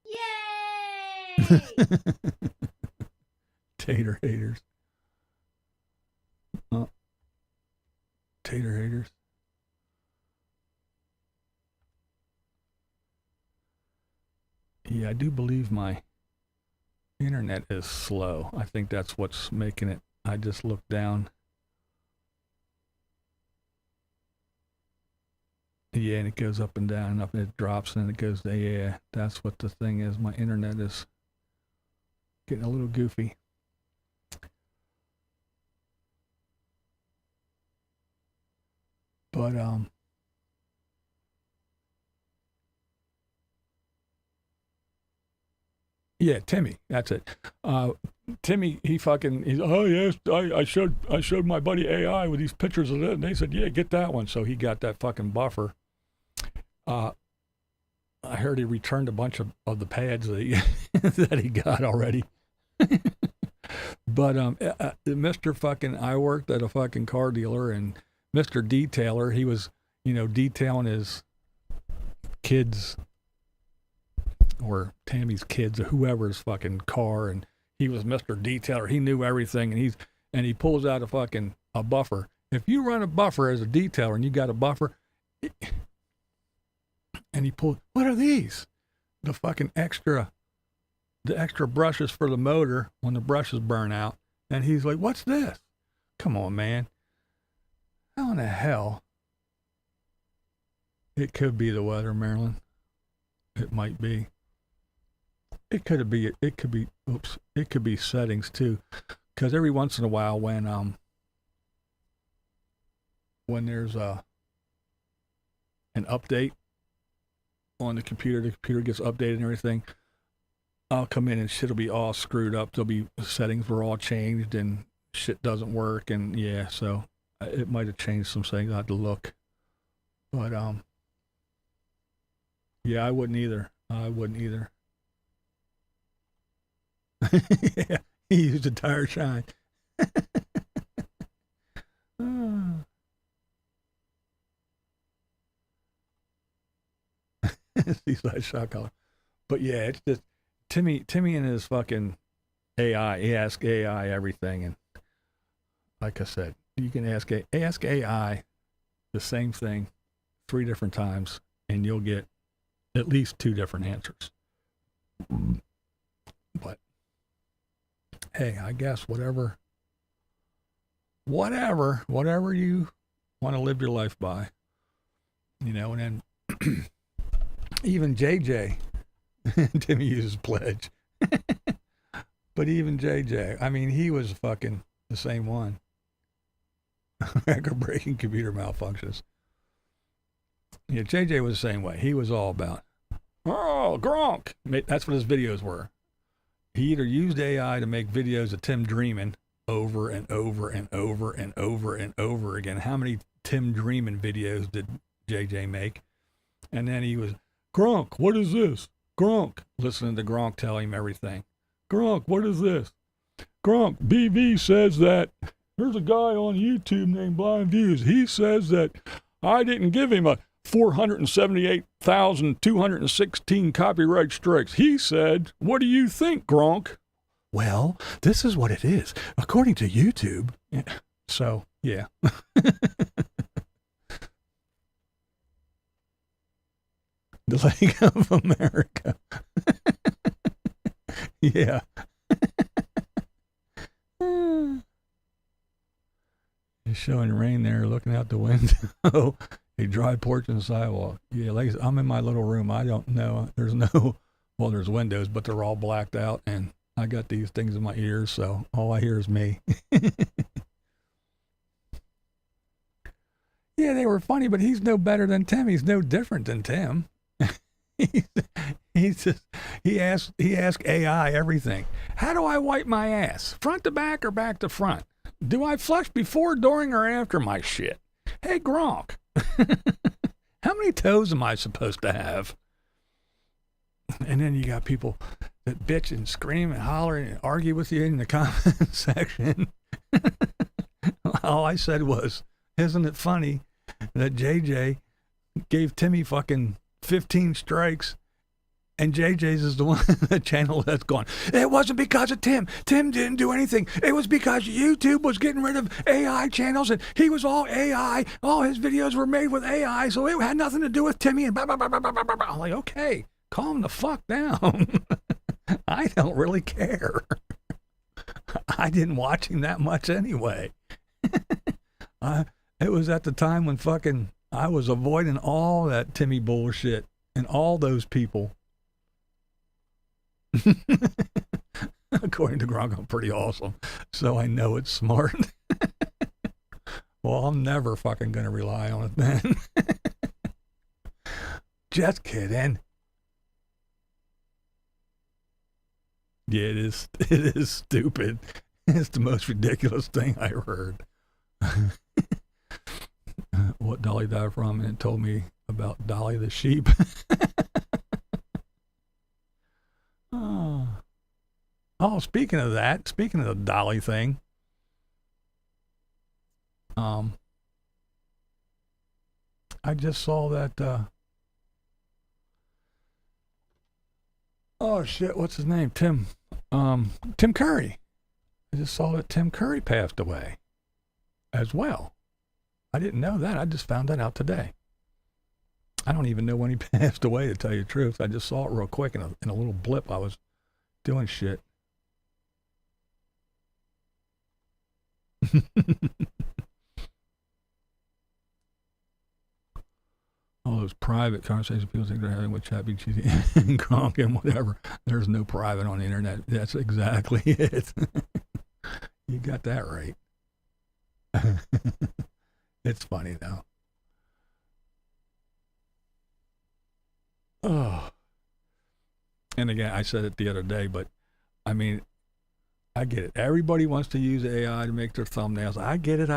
Yay! Tater haters. Tater haters. Yeah, I do believe my internet is slow. I think that's what's making it. I just looked down. Yeah, and it goes up and down and up, and it drops, and then it goes, yeah, that's what the thing is. My internet is getting a little goofy. But, Yeah, Timmy. That's it. Timmy, he's oh yes, I showed my buddy AI with these pictures of it, and they said, yeah, get that one. So he got that fucking buffer. I heard he returned a bunch of the pads that he that he got already. But Mr. fucking, I worked at a fucking car dealer, and Mr. Detailer, he was, detailing his kids or Tammy's kids or whoever's fucking car, and he was Mr. Detailer. He knew everything, and he pulls out a buffer. If you run a buffer as a detailer and you got a buffer, and he pulled, what are these? The extra brushes for the motor when the brushes burn out. And he's like, what's this? Come on, man. How in the hell? It could be the weather, Marilyn. It might be. It could be settings too. Because every once in a while when there's an update on the computer gets updated and everything, I'll come in and shit'll be all screwed up. There'll be settings were all changed and shit doesn't work, and yeah, so it might have changed some settings. I have to look. But yeah, I wouldn't either. Yeah, he used a tire shine. Seaside shot collar. But yeah, it's just Timmy and his fucking AI. He asks AI everything, and like I said, you can ask AI the same thing 3 different times, and you'll get at least 2 different answers. But hey, I guess whatever you want to live your life by, and then even JJ, Timmy uses Pledge, but even JJ, I mean, he was fucking the same one. Record-breaking computer malfunctions. Yeah, JJ was the same way. He was all about, oh, Gronk. That's what his videos were. He either used AI to make videos of Tim dreaming over and over and over and over and over again. How many Tim dreaming videos did JJ make? And then he was, Gronk, what is this? Gronk, listening to Gronk tell him everything. Gronk, what is this? Gronk, BV says that there's a guy on YouTube named BlindViews. He says that I didn't give him a 478,216 copyright strikes. He said, what do you think, Gronk? Well, this is what it is, according to YouTube. So, yeah. The Leg of America. Yeah. It's showing rain there, looking out the window. A dry porch and sidewalk. Yeah, like I'm in my little room. I don't know. There's windows, but they're all blacked out, and I got these things in my ears, so all I hear is me. Yeah, they were funny, but he's no better than Tim. He's no different than Tim. He asked AI everything. How do I wipe my ass? Front to back or back to front? Do I flush before, during, or after my shit? Hey, Gronk, how many toes am I supposed to have? And then you got people that bitch and scream and holler and argue with you in the comment section. All I said was, isn't it funny that JJ gave Timmy fucking 15 strikes, and JJ's is the one, the channel that's gone, it wasn't because of Tim. Tim didn't do anything. It was because YouTube was getting rid of AI channels, and he was all AI. All his videos were made with AI, so it had nothing to do with Timmy, and blah, blah, blah, blah, blah, blah, blah. I'm like, okay, calm the fuck down. I don't really care. I didn't watch him that much anyway. It was at the time when fucking I was avoiding all that Timmy bullshit and all those people. According to Gronk, I'm pretty awesome, so I know it's smart. Well, I'm never fucking gonna rely on it then. Just kidding. Yeah, it is. It is stupid. It's the most ridiculous thing I heard. What Dolly died from, and it told me about Dolly the sheep. Oh, speaking of that, speaking of the Dolly thing, I just saw that. Oh shit, what's his name? Tim Curry. I just saw that Tim Curry passed away as well. I didn't know that. I just found that out today. I don't even know when he passed away, to tell you the truth. I just saw it real quick in a little blip. I was doing shit. All those private conversations people think they're having with ChatGPT and Gronk and whatever. There's no private on the internet. That's exactly it. You got that right. It's funny though. Oh. And again, I said it the other day, but I mean, I get it. Everybody wants to use AI to make their thumbnails. I get it.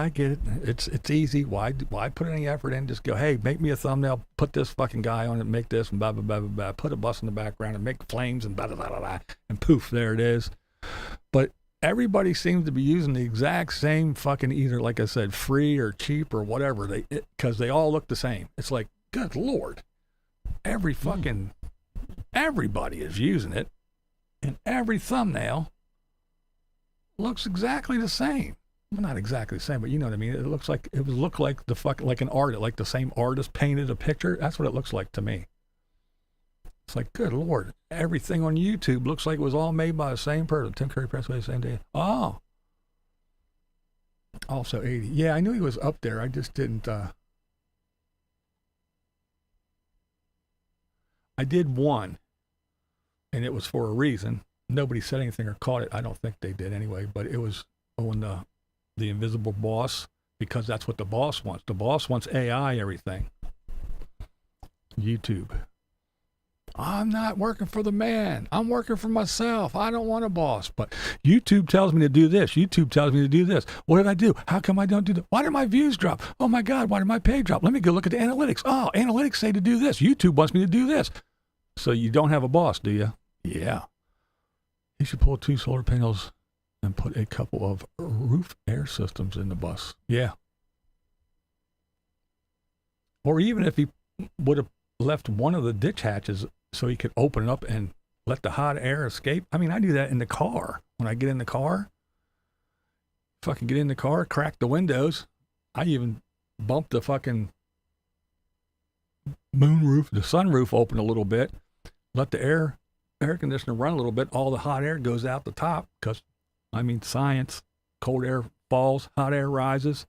It's easy. Why put any effort in? Just go, hey, make me a thumbnail, put this fucking guy on it, make this, and blah, blah, blah, blah, blah. Put a bus in the background and make flames and blah, blah, blah, blah, blah. And poof, there it is. But everybody seems to be using the exact same fucking, either, like I said, free or cheap or whatever, because they all look the same. It's like, good Lord. Everybody is using it, and every thumbnail looks exactly the same. Well, not exactly the same, but you know what I mean. It looks like like an artist, like the same artist painted a picture. That's what it looks like to me. It's like, good Lord, everything on YouTube looks like it was all made by the same person. Tim Curry passed away the same day. Oh, also 80. Yeah, I knew he was up there. I just didn't. I did one, and it was for a reason. Nobody said anything or caught it. I don't think they did anyway, but it was on the invisible boss, because that's what the boss wants. The boss wants AI everything. YouTube. I'm not working for the man. I'm working for myself. I don't want a boss. But YouTube tells me to do this. YouTube tells me to do this. What did I do? How come I don't do that? Why did my views drop? Oh my God, why did my pay drop? Let me go look at the analytics. Oh, analytics say to do this. YouTube wants me to do this. So you don't have a boss, do you? Yeah. You should pull 2 solar panels and put a couple of roof air systems in the bus. Yeah. Or even if he would have left one of the ditch hatches so he could open it up and let the hot air escape. I mean, I do that in the car. When I get in the car, fucking get in the car, crack the windows. I even bump the fucking moonroof, the sunroof open a little bit, let the air conditioner run a little bit. All the hot air goes out the top because, I mean, science, cold air falls, hot air rises.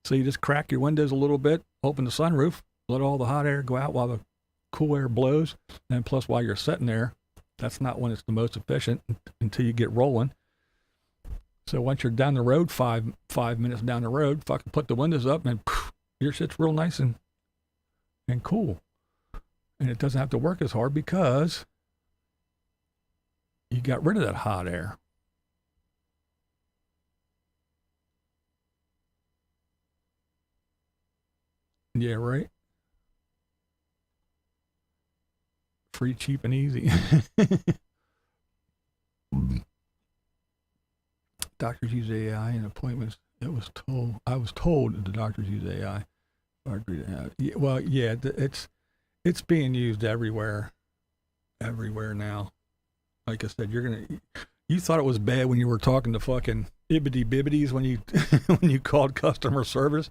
So you just crack your windows a little bit, open the sunroof, let all the hot air go out while the cool air blows. And plus, while you're sitting there, that's not when it's the most efficient until you get rolling. So once you're down the road, five minutes down the road, fucking put the windows up and poof, your shit's real nice and cool. And it doesn't have to work as hard because you got rid of that hot air. Yeah, right? Free, cheap, and easy. Doctors use AI in appointments. I was told that the doctors use AI. I agree to have. Yeah, well, yeah, it's being used everywhere now. Like I said, you thought it was bad when you were talking to fucking Ibbity Bibbities when you called customer service.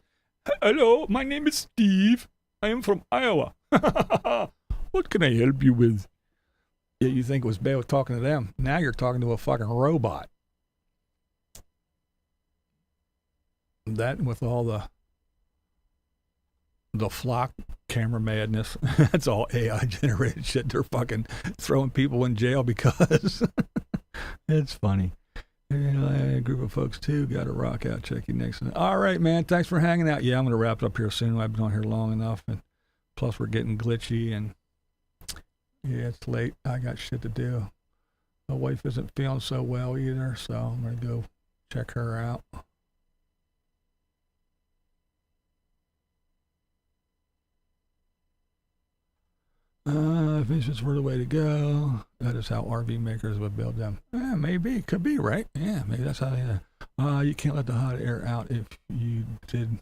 Hello, my name is Steve. I am from Iowa. What can I help you with? Yeah, you think it was bad with talking to them. Now you're talking to a fucking robot. That with all the flock camera madness, that's all AI generated shit. They're fucking throwing people in jail because it's funny. A group of folks too. Got to rock out. Check you next. All right, man. Thanks for hanging out. Yeah, I'm gonna wrap it up here soon. I've been on here long enough, and plus we're getting glitchy, and yeah, it's late. I got shit to do. My wife isn't feeling so well either, so I'm going to go check her out. Visions were the way to go. That is how RV makers would build them. Maybe. Could be, right? Yeah, maybe that's how they you can't let the hot air out. If you did,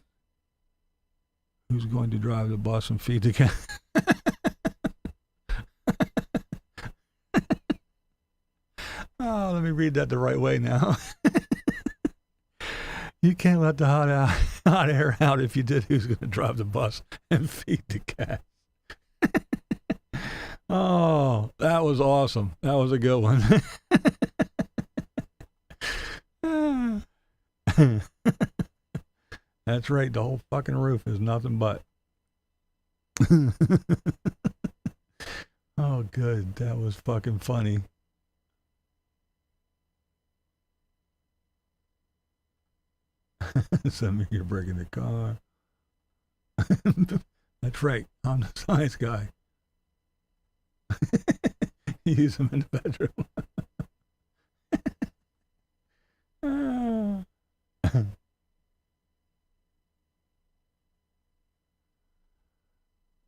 who's going to drive the bus and feed the cat? Oh, let me read that the right way now. You can't let the hot air out. If you did, who's going to drive the bus and feed the cat? Oh, that was awesome. That was a good one. That's right. The whole fucking roof is nothing but. Oh, good. That was fucking funny. Send me, you're breaking the car. That's right. I'm the science guy. Use them in the bedroom.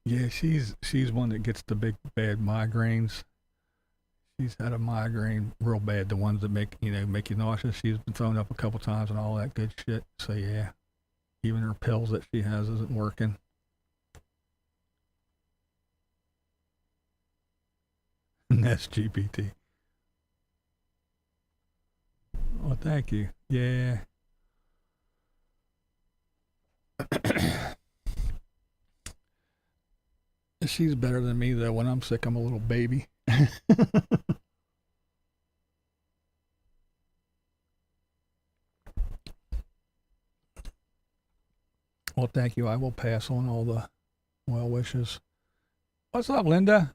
Yeah, she's one that gets the big bad migraines. She's had a migraine real bad, the ones that make you nauseous. She's been thrown up a couple times and all that good shit. So yeah, even her pills that she has isn't working. Nest GPT. Well, thank you. Yeah. She's better than me, though. When I'm sick, I'm a little baby. Well, thank you. I will pass on all the well wishes. What's up, Linda?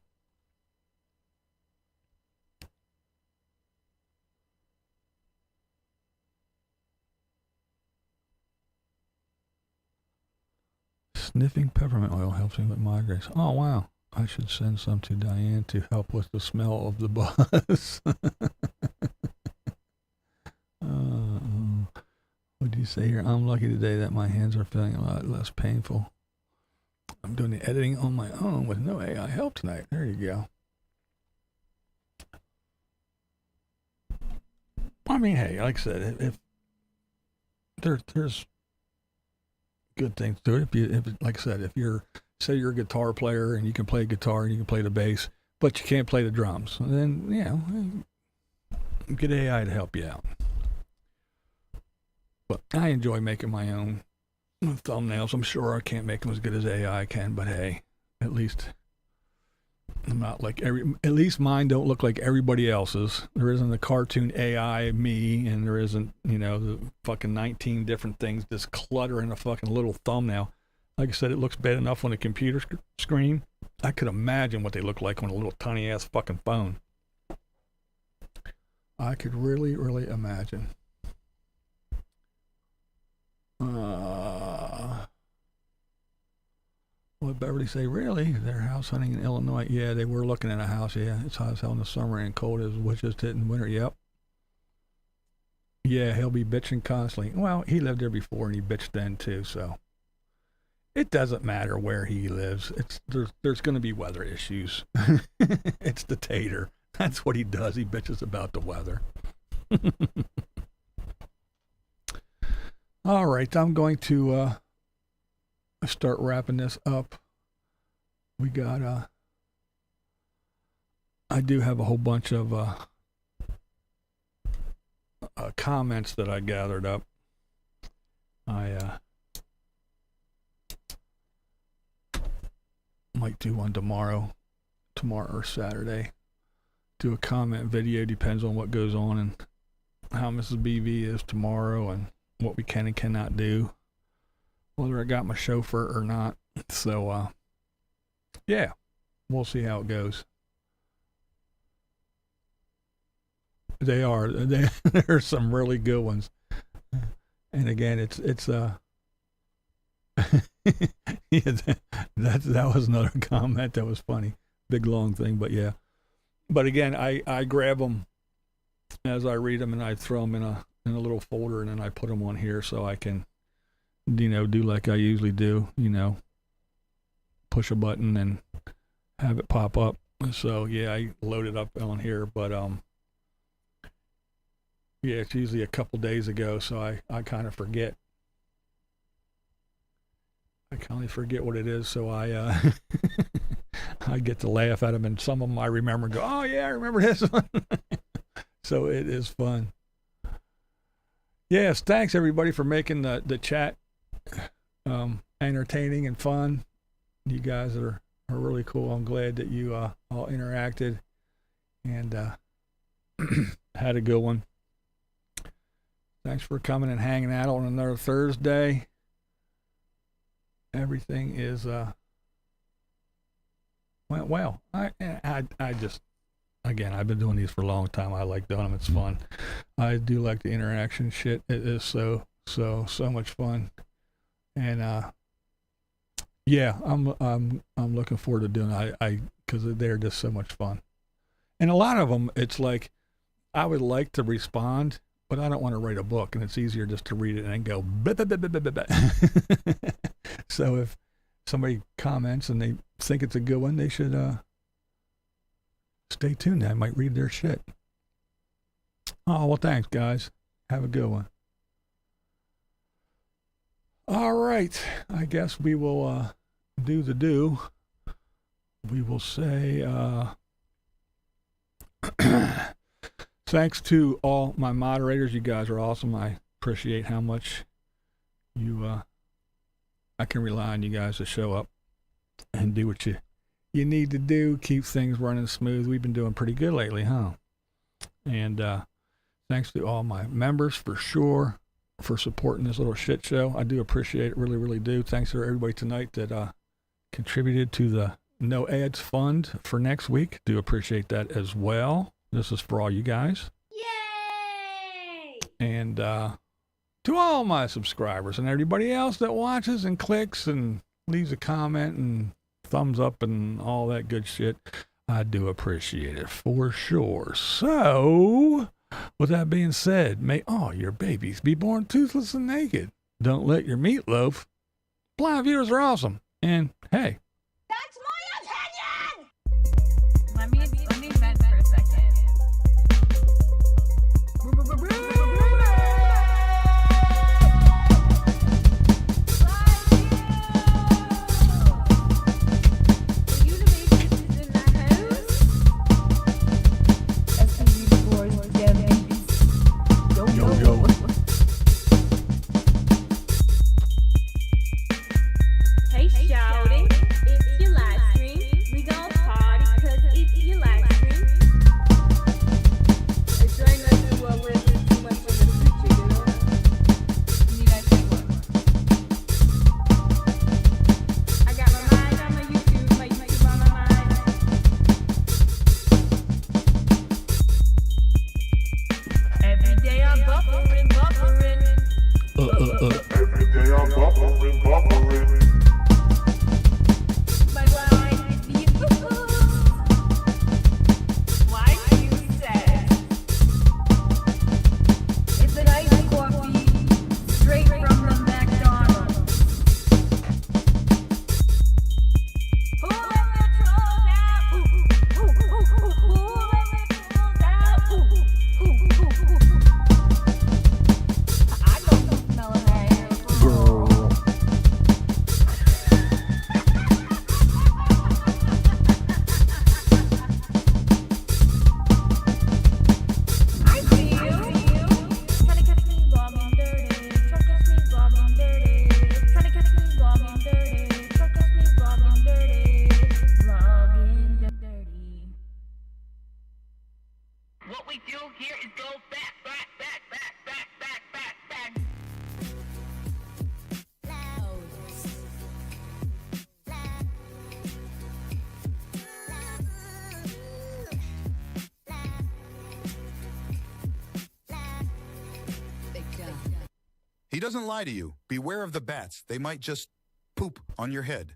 Sniffing peppermint oil helps me with migraines. Oh, wow. I should send some to Diane to help with the smell of the bus. What do you say here? I'm lucky today that my hands are feeling a lot less painful. I'm doing the editing on my own with no AI help tonight. There you go. I mean, hey, like I said, if there's good things to it. If like I said, if say you're a guitar player and you can play guitar and you can play the bass, but you can't play the drums, then get AI to help you out. But I enjoy making my own thumbnails. I'm sure I can't make them as good as AI can, but hey, at least I'm not like at least mine don't look like everybody else's. There isn't a cartoon AI me, and there isn't, the fucking 19 different things just cluttering a fucking little thumbnail. Like I said, it looks bad enough on a computer screen. I could imagine what they look like on a little tiny ass fucking phone. I could really, really imagine. What Beverly say? Really? They're house hunting in Illinois? Yeah, they were looking at a house. Yeah, it's hot as hell in the summer and cold as witches tit in winter. Yep. Yeah, he'll be bitching constantly. Well, he lived there before and he bitched then too, so it doesn't matter where he lives. There's going to be weather issues. It's the tater. That's what he does. He bitches about the weather. All right, I'm going to start wrapping this up. We got I do have a whole bunch of comments that I gathered up. I might do one tomorrow or Saturday. Do a comment video, depends on what goes on and how Mrs. BV is tomorrow and what we can and cannot do, whether I got my chauffeur or not. So yeah, we'll see how it goes. There's some really good ones, and again, it's yeah, that was another comment that was funny, big long thing, but yeah. But again, I grab them as I read them, and I throw them in a little folder, and then I put them on here so I can, do like I usually do, push a button and have it pop up. So yeah, I load it up on here, but yeah, it's usually a couple days ago, so I kind of forget. I kind of forget what it is, so I I get to laugh at them, and some of them I remember and go, oh yeah, I remember this one. So it is fun. Yes, thanks everybody for making the chat entertaining and fun. You guys are really cool. I'm glad that you all interacted and had a good one. Thanks for coming and hanging out on another Thursday. Everything is went well. I just, again, I've been doing these for a long time. I like doing them. It's fun. I do like the interaction shit. It is so much fun. And yeah, I'm looking forward to doing it. Because they're just so much fun. And a lot of them, it's like I would like to respond, but I don't want to write a book, and it's easier just to read it and then go blah, blah, blah, blah, blah, blah. So if somebody comments and they think it's a good one, they should stay tuned. I might read their shit. Oh, well, thanks, guys. Have a good one. All right. I guess we will do the do. We will say thanks to all my moderators. You guys are awesome. I appreciate how much you I can rely on you guys to show up and do what you need to do, keep things running smooth. We've been doing pretty good lately, huh? And thanks to all my members for sure for supporting this little shit show. I do appreciate it, really, really do. Thanks to everybody tonight that contributed to the No Ads Fund for next week. Do appreciate that as well. This is for all you guys. Yay! And to all my subscribers and everybody else that watches and clicks and leaves a comment and thumbs up and all that good shit, I do appreciate it for sure. So, with that being said, may all your babies be born toothless and naked. Don't let your meatloaf. Blind viewers are awesome. And hey, That's my opinion! Let me vent for a second. Hey, shouty, it's your live stream. We gon' party 'cause it's your live stream. Join us in what we're doing too much for the future, you know? You guys say what? I got my mind on my YouTube on my mind. Every day I'm buffering. Every day I'm buffering. My blind views. Why you said it's an iced coffee straight from the McDonald's. Who let the trolls out? Who let the trolls out? I don't smell it. girl. I see you. Tryna catch me bombing dirty. Tryna catch me bombing dirty. Tryna catch me bombing dirty. Tryna catch me bombing dirty. Vlogging dirty. What we do here is go back. He doesn't lie to you. Beware of the bats. They might just poop on your head.